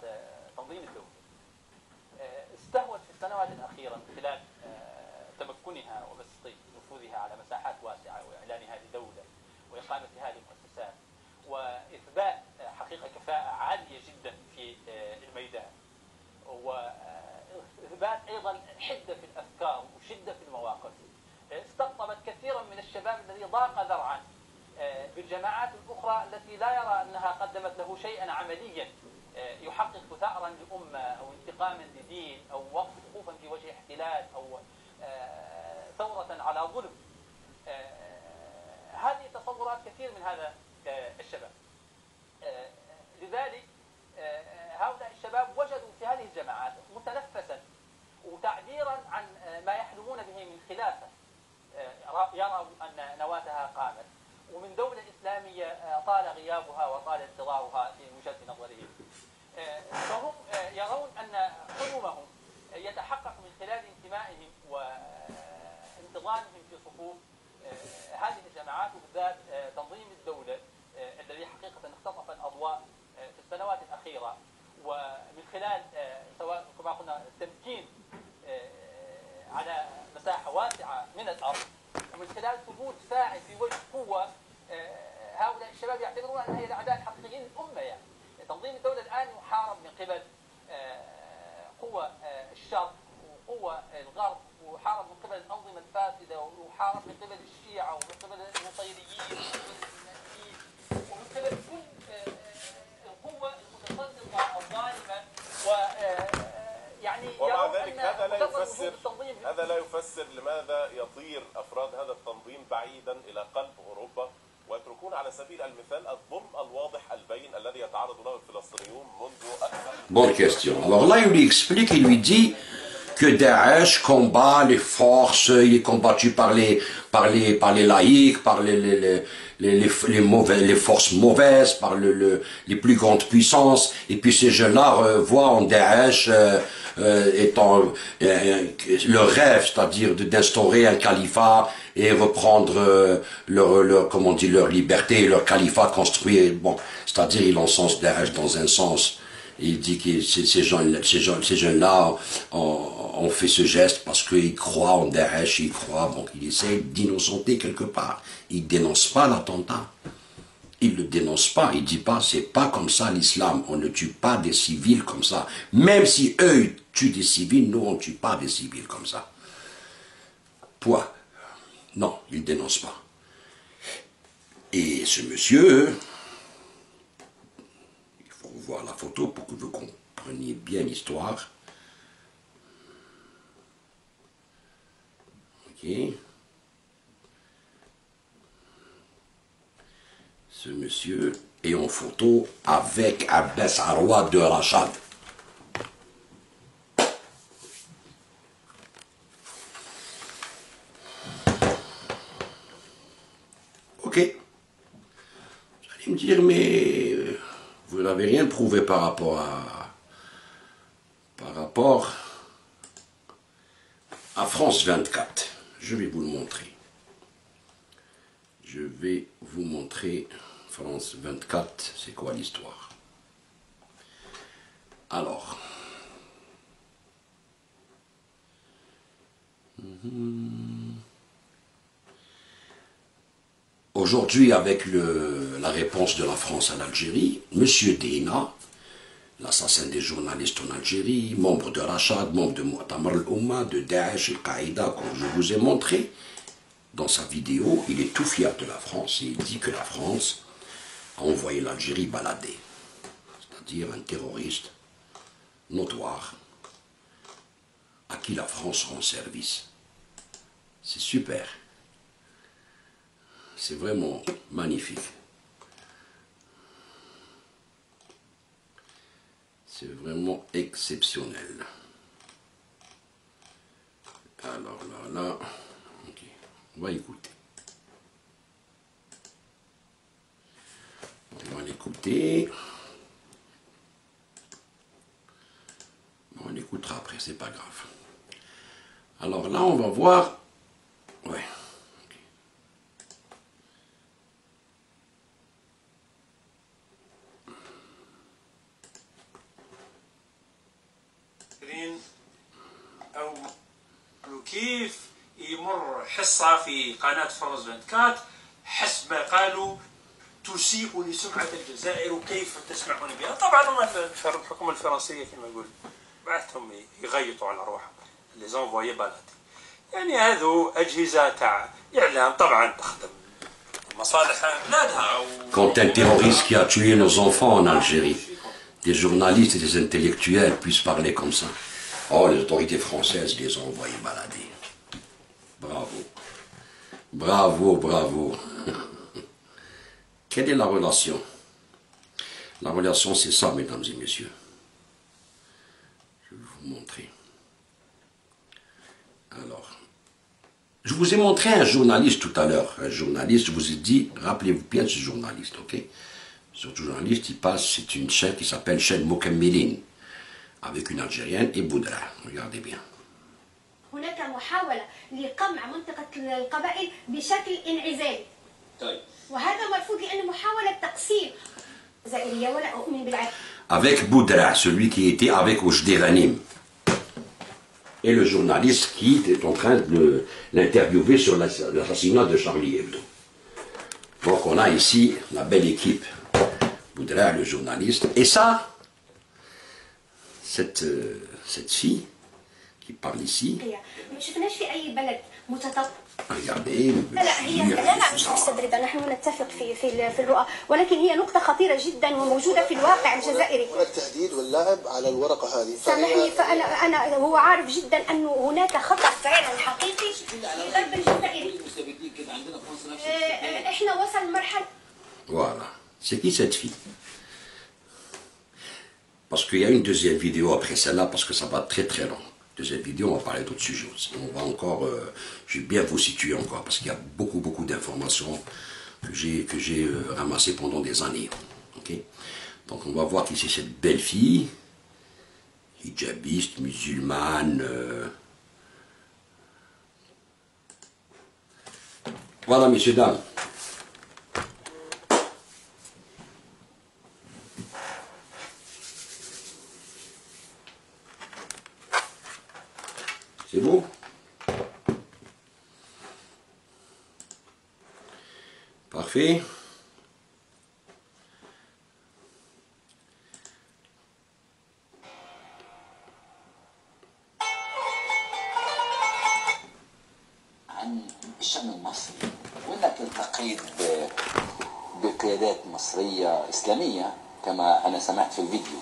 تنظيم الدولة استهوت في السنوات الأخيرة من خلال تمكنها وبسط نفوذها على مساحات واسعة وإعلانها لدولة وإقامة هذه المؤسسات وإثبات حقيقة كفاءة عالية جدا في الميدان، وإثبات أيضا حدة في الأفكار وشدة في المواقف، استقطبت كثيرا من الشباب الذي ضاق ذرعا بالجماعات الأخرى التي لا يرى أنها قدمت له شيئا عمليا يحقق ثأرا لأمة أو انتقاما لدين أو وقوفا في وجه احتلال أو ثورة على ظلم. هذه تصورات كثير من هذا الشباب. لذلك هؤلاء الشباب وجدوا في هذه الجماعات متنفسا وتعبيرا عن ما يحلمون به من خلافة يروا أن نواتها قامت ومن دولة إسلامية طال غيابها وطال انتظارها في وجهة نظرهم. فهم يرون أن حلمهم يتحقق من خلال انتمائهم وانتظامهم في صفوف هذه الجماعات وبالذات تنظيم الدولة الذي حقيقة اختطف الأضواء في السنوات الأخيرة، ومن خلال سواء كما قلنا التمكين على مساحة واسعة من الأرض ومن خلال ثبوت فاعل في وجه قوة. هؤلاء الشباب يعتبرون أن هي الأعداء الحقيقيين للأمة. يعني تنظيم الدولة الآن يحارب من قبل قوى الشرق وقوى الغرب، ويحارب من قبل الأنظمة الفاسدة، ويحارب من قبل الشيعة ومن قبل النصيريين ومن قبل كل القوة المتسلطة الظالمة. ويعني ومع ذلك هذا لا يفسر لماذا يطير أفراد هذا التنظيم بعيدا إلى قلب أوروبا ويتركون على سبيل المثال الظلم الواضح البين الذي يتعرض له الفلسطينيون منذ أكثر. Bonne question. Alors là, il lui explique, il lui dit que Daesh combat les forces, il est combattu par les laïcs, par les forces mauvaises, par les plus grandes puissances, et puis ces jeunes-là voient en Daesh étant le rêve, c'est-à-dire d'instaurer un califat et reprendre leur liberté, leur califat construit. Bon, c'est-à-dire il encense Daesh dans un sens. Il dit que ces jeunes-là ont fait ce geste parce qu'ils croient en Daesh, ils croient, donc il essaie d'innocenter quelque part. Il dénonce pas l'attentat. Il le dénonce pas, il dit pas, c'est pas comme ça l'islam, on ne tue pas des civils comme ça. Même si eux ils tuent des civils, nous on tue pas des civils comme ça. Point. Non, il dénonce pas. Et ce monsieur voir la photo pour que vous compreniez bien l'histoire. Ok. Ce monsieur est en photo avec Abbas Arwa de Rachad. Ok. Vous allez me dire, mais vous n'avez rien prouvé par rapport à France 24. Je vais vous le montrer. Je vais vous montrer France 24, c'est quoi l'histoire. Alors. Aujourd'hui, avec la réponse de la France à l'Algérie, M. Dina, l'assassin des journalistes en Algérie, membre de Rachad, membre de Mu'tamar al-Umma, de Daesh et Qaïda, comme je vous ai montré, dans sa vidéo, il est tout fier de la France et il dit que la France a envoyé l'Algérie balader, c'est-à-dire un terroriste notoire à qui la France rend service. C'est super. C'est vraiment magnifique. C'est vraiment exceptionnel. Alors là, ok, on va écouter. On va l'écouter. On l'écoutera après, c'est pas grave. Alors là, on va voir. Ouais. أو كيف يمر حصة في قناة فرانس 24 حسب ما قالوا تسيء لسمعة الجزائر وكيف تسمحون بها. طبعا هم الحكومة الفرنسية كما يقول بعثهم يغيطوا على روحهم اللي زونفويي بالادي. يعني هذو أجهزة تاع إعلام طبعا تخدم مصالح بلادها. Quand un terroriste qui a tué nos enfants en Algérie, des journalistes et des intellectuels puissent parler comme ça. Oh, les autorités françaises les ont envoyés balader. Bravo. Bravo, bravo. Quelle est la relation? La relation, c'est ça, mesdames et messieurs. Je vais vous montrer. Alors, je vous ai montré un journaliste tout à l'heure. Un journaliste, je vous ai dit, rappelez-vous bien de ce journaliste, ok? Ce journaliste, il passe, c'est une chaîne qui s'appelle chaîne Moukemmilin, avec une Algérienne et Boudra. Regardez bien. هناك محاولة لقمع منطقة القبائل بشكل انعزالي. طيب. وهذا مرفوض لأنه محاولة تقسيم جزائرية ولا أؤمن بالعدل. Avec Boudra, celui qui était avec Oujdi Ghanim. Et le journaliste qui est en train de l'interviewer sur l'assassinat de Charlie Hebdo. Donc on a ici la belle équipe. Boudra, le journaliste. Et ça, cette fille qui parle ici. Regardez. لا لا مش مستدردة، نحن نتفق في الرؤى، ولكن هي نقطة خطيرة جدا وموجودة في الواقع الجزائري. هناك تهديد واللعب على الورقة هذه. سامحني، فأنا هو عارف جدا أنه هناك خطر فعلا حقيقي في الغرب الجزائري. إحنا وصل مرحلة. Voilà. C'est qui cette fille? Parce qu'il y a une deuxième vidéo après celle-là, parce que ça va très très long. Deuxième vidéo, on va parler d'autres sujets aussi. On va encore, je vais bien vous situer encore, parce qu'il y a beaucoup d'informations que j'ai ramassées pendant des années. Ok? Donc on va voir qui c'est cette belle fille, hijabiste, musulmane. Voilà, messieurs, dames. C'est beau? Parfait. عن الشأن المصري وانك التقيت بقيادات مصرية إسلامية كما أنا سمعت في الفيديو.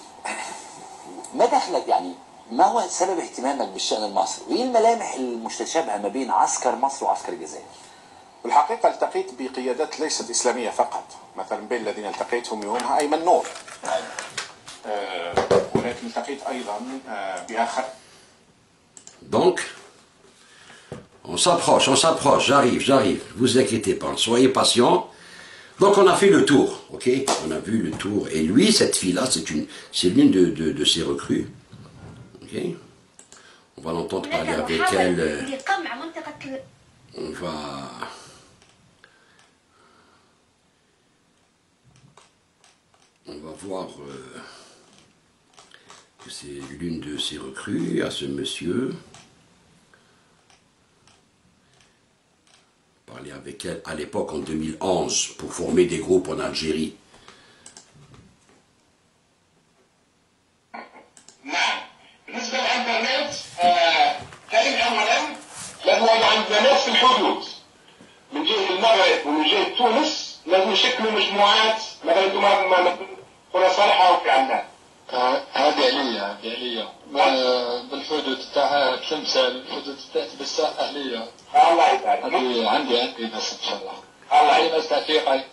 ما دخلك يعني ما هو سبب اهتمامك بالشأن المصري؟ وإيه الملامح المتشابهة ما بين عسكر مصر وعسكر الجزائر؟ بالحقيقة التقيت بقيادات ليست إسلامية فقط، مثلا بين الذين التقيتهم يومها أيمن نور، ولكن التقيت أيضا بآخر. Donc, on s'approche, j'arrive, vous inquiétez pas, soyez patients. Donc on a fait le tour, ok? On a vu le tour. Et lui, cette fille-là, c'est l'une de ses recrues. Ok? On va l'entendre parler avec elle. On va voir que c'est l'une de ses recrues à ce monsieur. Parler avec elle à l'époque en 2011 pour former des groupes en Algérie. بالنسبة للإنترنت كان أولا لازم يبقى عندنا ناس في الحدود من جهة المغرب ومن جهة تونس لازم يشكلوا مجموعات مثلا انتم قرى صالحة وفي عندنا هذه آلية بالحدود تاع تلمسان الحدود تاع تبساء أهلية. الله يبارك. هذه عندي بس إن شاء الله. الله ناس توفيقي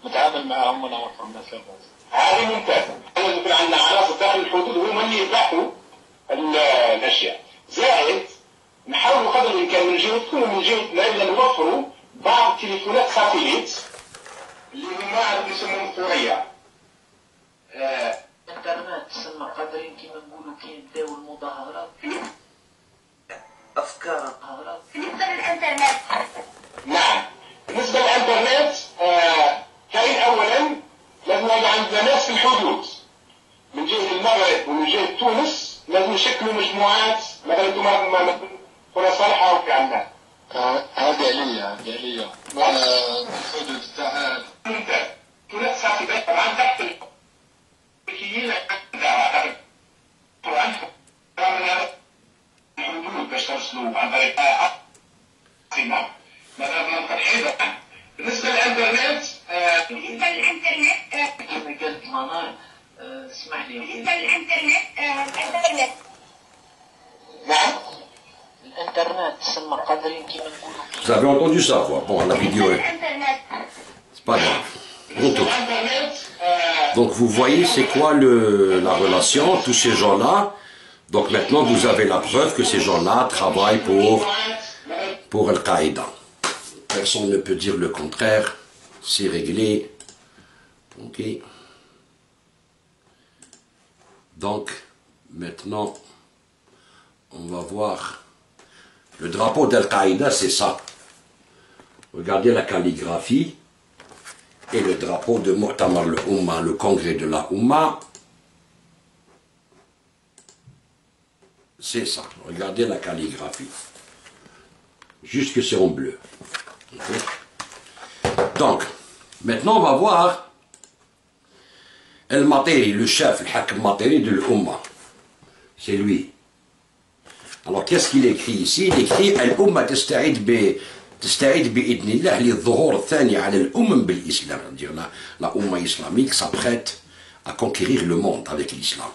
متعامل معهم ونعرفهم ناس لاباس. هذه ممتازة. لازم يكون عندنا عناصر داخل الحدود وهم اللي يبحثوا الأشياء. زائد نحاولوا قدر الإمكان من جهتكم ومن جهتنا إلا نوفروا بعض التليفونات ساتيليت اللي هم يسموهم ثورية. الانترنت تسمى قادرين كيما نقولوا كي نبداو المظاهرات افكار المظاهرات. بالنسبه للانترنت نعم بالنسبه للانترنت كاين اولا لازم يبقى عندنا ناس في الحدود من جهه المغرب ومن جهه تونس لازم يشكلوا مجموعات مثلا انتم قرى صالحه وفي عندنا. هذه آلية بالحدود تاع ممتاز. تونس صافي طبعا تحت الحدود باش توصلوا عن طريق عاصمة مثلا منطقة حيدر. بالنسبة للإنترنت كما قالت منار اسمح لي. بالنسبة للإنترنت نعم الانترنت تسمى قادرين كيما نقولوا. Vous avez entendu ça, quoi. Bon, la vidéo est... C'est pas grave. On tourne. Donc vous voyez c'est quoi la relation, tous ces gens-là. Donc maintenant vous avez la preuve que ces gens-là travaillent pour Al-Qaïda. Personne ne peut dire le contraire, c'est réglé. Ok. Donc maintenant on va voir le drapeau d'Al-Qaïda, c'est ça. Regardez la calligraphie. Et le drapeau de Mu'tamar al-Umma, le congrès de la Umma, c'est ça. Regardez la calligraphie. Juste que c'est en bleu. Okay. Donc, maintenant on va voir El-Materi, le chef, le Hakim Materi de l'Umma. C'est lui. Alors qu'est-ce qu'il écrit ici? Il écrit Al-Umma تستعيد بإذن الله للظهور الثاني على الأمم بالإسلام. C'est-à-dire la Umma islamique s'apprête à conquérir le monde avec l'islam.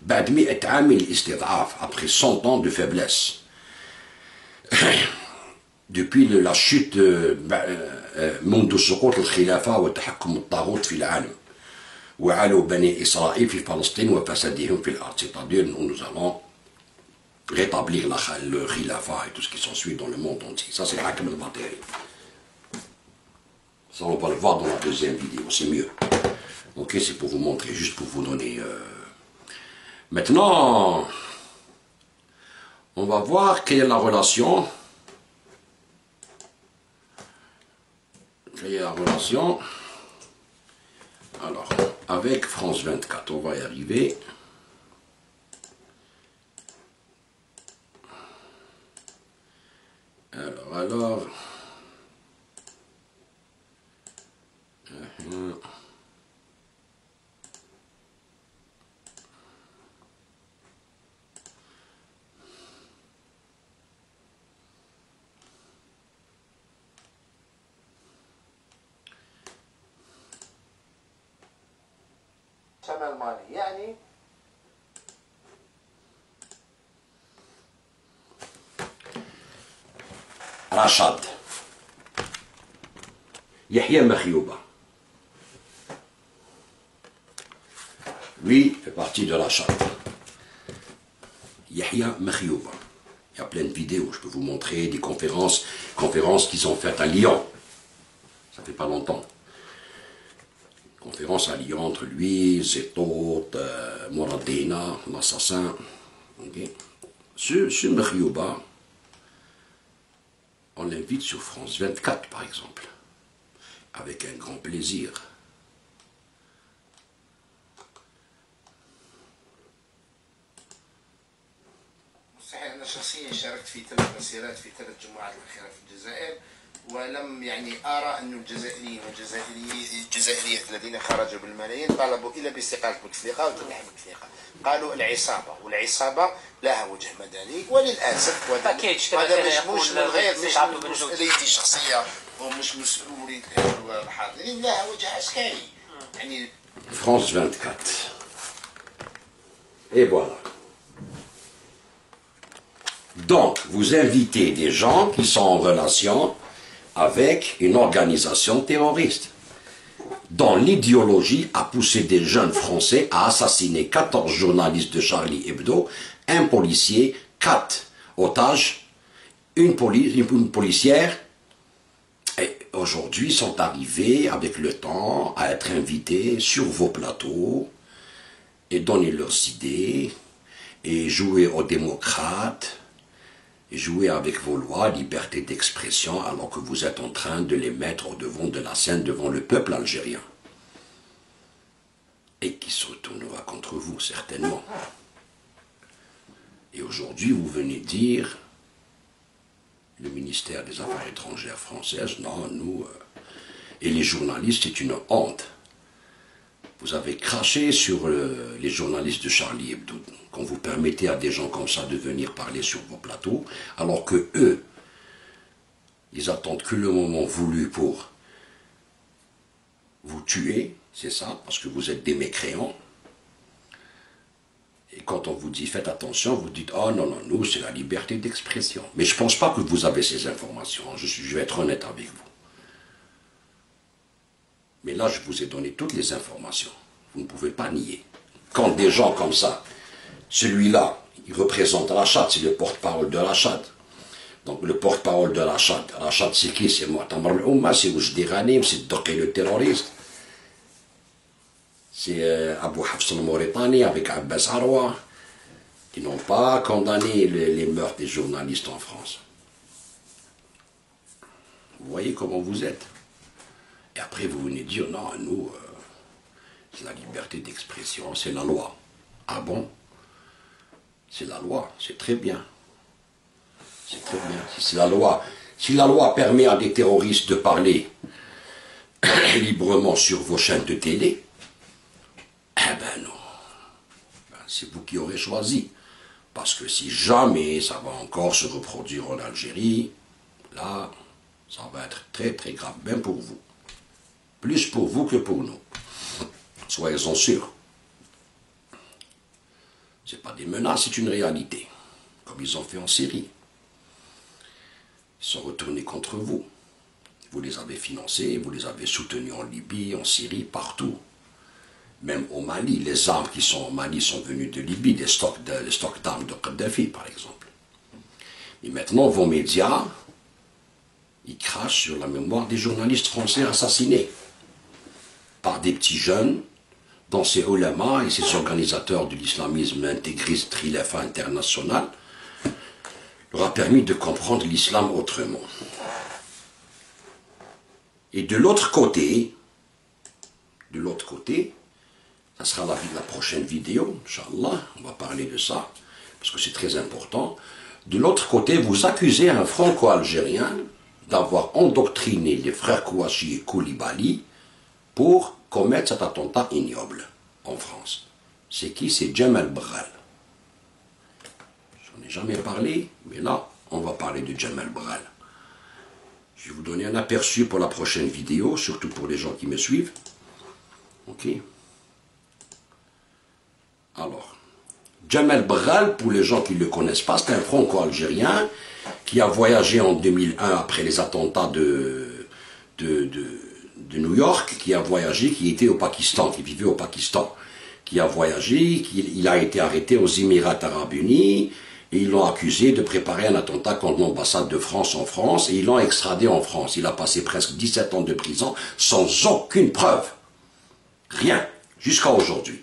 بعد 100 عام الاستضعاف, après 100 ans de faiblesse. Depuis la chute منذ سقوط الخلافة وتحكم الطاغوت في العالم. وعلو بني إسرائيل في فلسطين وفسادهم في الأرض. C'est-à-dire nous allons rétablir le khilafa et tout ce qui s'ensuit dans le monde entier. Ça, c'est Hakim al-Materi. Ça, on va le voir dans la deuxième vidéo, c'est mieux. Ok, c'est pour vous montrer, juste pour vous donner... Maintenant, on va voir quelle est la relation. Quelle est la relation? Alors, avec France 24, on va y arriver. Alors, شمال مالي يعني Rachad. Yahya Makhiyouba. Lui fait partie de Rachad. Yahya Makhiyouba. Il y a plein de vidéos, je peux vous montrer des conférences qui sont faites à Lyon. Ça fait pas longtemps. Conférence à Lyon entre lui, Zetot, Moradena, l'assassin. Okay. Ce Makhiyouba, on l'invite sur France 24 par exemple, avec un grand plaisir. أنا شخصيا شاركت في 3 مسيرات في 3 جمعات الأخيرة في الجزائر ولم أرى أن الجزائريين والجزائريات الذين خرجوا بالملايين طالبوا إلا باستقالة بوتفليقة وتنحي بوتفليقة قالوا العصابة والعصابة لها وجه مدني وللأسف هذا مش من غير مش مسؤوليتي الشخصية ومش مسؤولية الحاضرين لها وجه عسكري يعني France 24. Et voilà. Donc, vous invitez des gens qui sont en relation avec une organisation terroriste, dont l'idéologie a poussé des jeunes Français à assassiner 14 journalistes de Charlie Hebdo, un policier, 4 otages, une policière, et aujourd'hui sont arrivés avec le temps à être invités sur vos plateaux et donner leurs idées et jouer aux démocrates, et jouer avec vos lois, liberté d'expression, alors que vous êtes en train de les mettre au devant de la scène, devant le peuple algérien. Et qui se retournera contre vous, certainement. Et aujourd'hui, vous venez dire, le ministère des Affaires étrangères françaises, non, nous, et les journalistes, c'est une honte. Vous avez craché sur les journalistes de Charlie Hebdo, quand vous permettez à des gens comme ça de venir parler sur vos plateaux, alors que eux, ils attendent que le moment voulu pour vous tuer, c'est ça, parce que vous êtes des mécréants. Et quand on vous dit faites attention, vous dites oh non, non, nous c'est la liberté d'expression. Mais je ne pense pas que vous avez ces informations, je vais être honnête avec vous. Mais là, je vous ai donné toutes les informations. Vous ne pouvez pas nier. Quand des gens comme ça, celui-là, il représente Rachad, c'est le porte-parole de Rachad. Donc le porte-parole de Rachad, Rachad c'est qui? C'est Mu'tamar al-Oumma, c'est Oujdi Ghanim, c'est Doqi le terroriste. C'est Abu Hafs al-Mauritani avec Abbas Arwa, qui n'ont pas condamné les meurtres des journalistes en France. Vous voyez comment vous êtes. Et après, vous venez dire, non, nous, c'est la liberté d'expression, c'est la loi. Ah bon? C'est la loi, c'est très bien. C'est très bien. Si la loi permet à des terroristes de parler librement sur vos chaînes de télé, eh ben non. Ben, c'est vous qui aurez choisi. Parce que si jamais ça va encore se reproduire en Algérie, là, ça va être très très grave, même pour vous. Plus pour vous que pour nous. Soyez-en sûrs. Ce n'est pas des menaces, c'est une réalité. Comme ils ont fait en Syrie. Ils sont retournés contre vous. Vous les avez financés, vous les avez soutenus en Libye, en Syrie, partout. Même au Mali, les armes qui sont au Mali sont venues de Libye, les stocks d'armes de Kadhafi, par exemple. Et maintenant, vos médias, ils crachent sur la mémoire des journalistes français assassinés par des petits jeunes, dont ces ulama et ces organisateurs de l'islamisme intégriste Trilefa international leur a permis de comprendre l'islam autrement. Et de l'autre côté, ça sera la prochaine vidéo, Inch'Allah, on va parler de ça, parce que c'est très important. De l'autre côté, vous accusez un franco-algérien d'avoir endoctriné les frères Kouachi et Koulibaly pour commettre cet attentat ignoble en France. C'est qui? C'est Djemal Bral. J'en ai jamais parlé, mais là, on va parler de Djemal Bral. Je vais vous donner un aperçu pour la prochaine vidéo, surtout pour les gens qui me suivent. Ok. Alors, Djamel Berral, pour les gens qui ne le connaissent pas, c'est un franco-algérien qui a voyagé en 2001 après les attentats de New York, qui a voyagé, qui était au Pakistan, qui vivait au Pakistan, qui a voyagé, il a été arrêté aux Émirats Arabes Unis, et ils l'ont accusé de préparer un attentat contre l'ambassade de France en France, et ils l'ont extradé en France. Il a passé presque 17 ans de prison sans aucune preuve. Rien, jusqu'à aujourd'hui.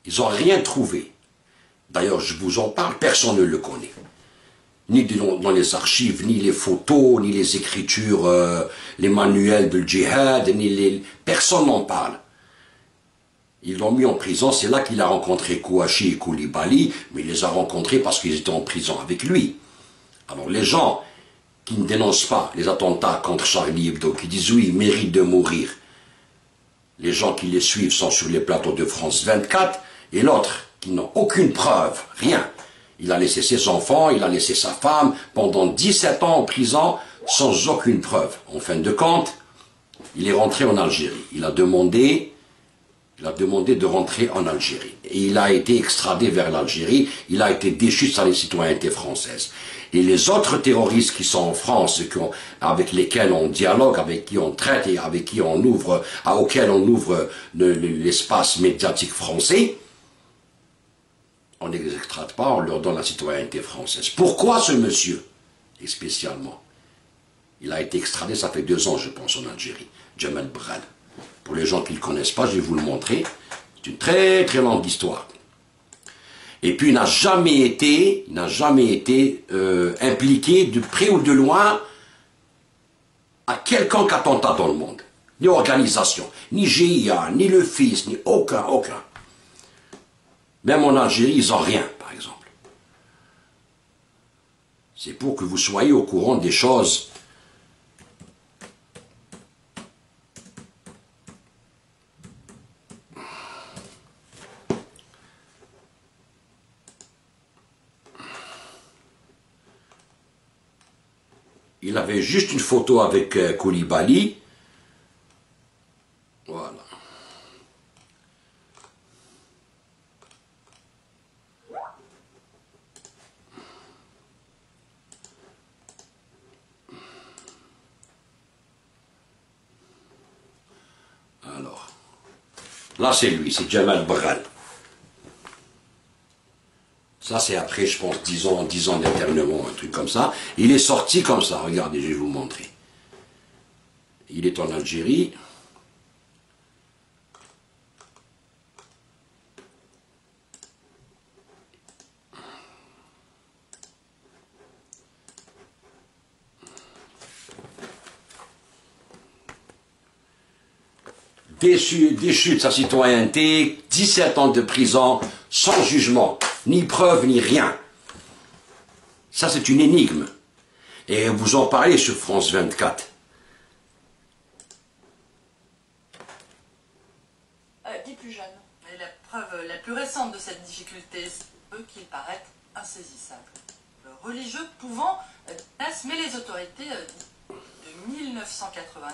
Ils n'ont rien trouvé. D'ailleurs, je vous en parle, personne ne le connaît. Ni dans les archives, ni les photos, ni les écritures, les manuels de djihad, personne n'en parle. Ils l'ont mis en prison, c'est là qu'il a rencontré Kouachi et Koulibaly, mais il les a rencontrés parce qu'ils étaient en prison avec lui. Alors les gens qui ne dénoncent pas les attentats contre Charlie Hebdo, qui disent oui, ils méritent de mourir, les gens qui les suivent sont sur les plateaux de France 24, et l'autre, qui n'ont aucune preuve, rien. Il a laissé ses enfants, il a laissé sa femme, pendant 17 ans en prison, sans aucune preuve. En fin de compte, il est rentré en Algérie. Il a demandé de rentrer en Algérie. Et il a été extradé vers l'Algérie, il a été déchu de sa citoyenneté française. Et les autres terroristes qui sont en France, avec lesquels on dialogue, avec qui on traite et avec qui on ouvre, auxquels on ouvre l'espace médiatique français, on ne les extrade pas, on leur donne la citoyenneté française. Pourquoi ce monsieur, et spécialement? Il a été extradé, ça fait 2 ans, je pense, en Algérie. Djamel Berral. Pour les gens qui ne le connaissent pas, je vais vous le montrer. C'est une très très longue histoire. Et puis il n'a jamais été impliqué de près ou de loin à quelconque attentat dans le monde. Ni organisation, ni GIA, ni le FIS, ni aucun. Même en Algérie, ils n'ont rien, par exemple. C'est pour que vous soyez au courant des choses. Il avait juste une photo avec Koulibaly. Voilà. Alors, là c'est lui, c'est Djamel Berral. Ça c'est après, je pense, 10 ans d'internement, un truc comme ça. Il est sorti comme ça, regardez, je vais vous montrer. Il est en Algérie. Déchu de sa citoyenneté, 17 ans de prison, sans jugement, ni preuve, ni rien. Ça, c'est une énigme. Et vous en parlez sur France 24. Dit plus jeune. Et la preuve la plus récente de cette difficulté, c'est qu'il paraît insaisissable. Le religieux pouvant, mais les autorités de 1980,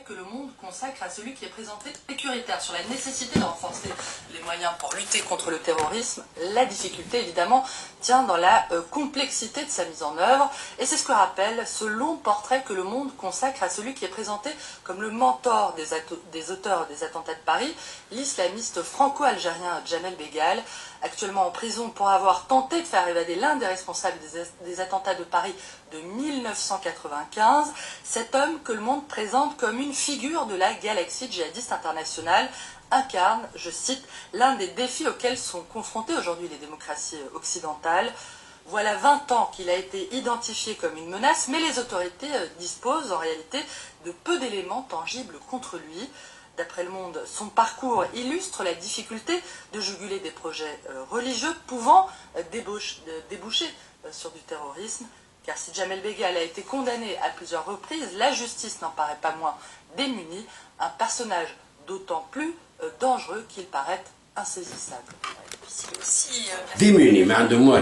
que le monde consacre à celui qui est présenté sécuritaire sur la nécessité de renforcer les moyens pour lutter contre le terrorisme. La difficulté, évidemment, tient dans la complexité de sa mise en œuvre, et c'est ce que rappelle ce long portrait que le monde consacre à celui qui est présenté comme le mentor des auteurs des attentats de Paris, l'islamiste franco-algérien Djamel Begal, actuellement en prison pour avoir tenté de faire évader l'un des responsables des attentats de Paris de 1995, cet homme que le monde présente comme une figure de la galaxie djihadiste internationale incarne, je cite, l'un des défis auxquels sont confrontées aujourd'hui les démocraties occidentales. Voilà 20 ans qu'il a été identifié comme une menace, mais les autorités disposent en réalité de peu d'éléments tangibles contre lui. D'après Le Monde, son parcours illustre la difficulté de juguler des projets religieux pouvant déboucher sur du terrorisme. Car si Djamel Begal a été condamné à plusieurs reprises, la justice n'en paraît pas moins démunie, un personnage d'autant plus dangereux qu'il paraît insaisissable. Démuni, mais un de moi.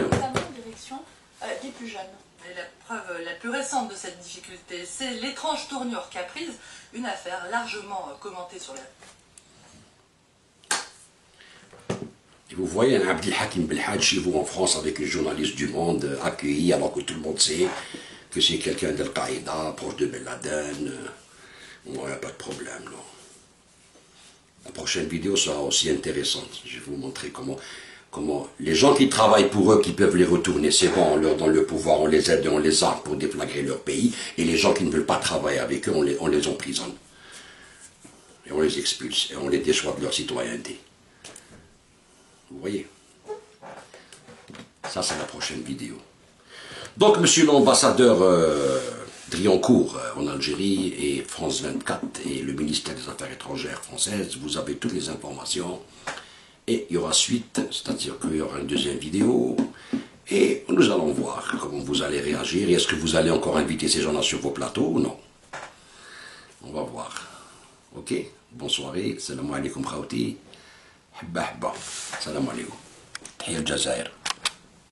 Direction des plus jeunes. Et la preuve la plus récente de cette difficulté, c'est l'étrange tournure qu'a prise une affaire largement commentée sur la... Et vous voyez un Abdelhakim Belhadj chez vous en France avec une journaliste du Monde accueillie alors que tout le monde sait que c'est quelqu'un d'Al-Qaïda, proche de Ben Laden. Il n'y a pas de problème, non. La prochaine vidéo sera aussi intéressante. Je vais vous montrer comment les gens qui travaillent pour eux, qui peuvent les retourner, c'est bon, on leur donne le pouvoir, on les aide et on les arme pour déflagrer leur pays. Et les gens qui ne veulent pas travailler avec eux, on les emprisonne. Et on les expulse. Et on les déçoit de leur citoyenneté. Vous voyez? Ça, c'est la prochaine vidéo. Donc, monsieur l'ambassadeur Driancourt en Algérie et France 24 et le ministère des Affaires étrangères françaises, vous avez toutes les informations. Et il y aura suite, c'est-à-dire qu'il y aura une deuxième vidéo. Et nous allons voir comment vous allez réagir. Et est-ce que vous allez encore inviter ces gens-là sur vos plateaux ou non? On va voir. Ok? Bonne soirée. Salam alaikum khawti. Hibba hibba. Salam alaikum. Tahiyya al-Jazair.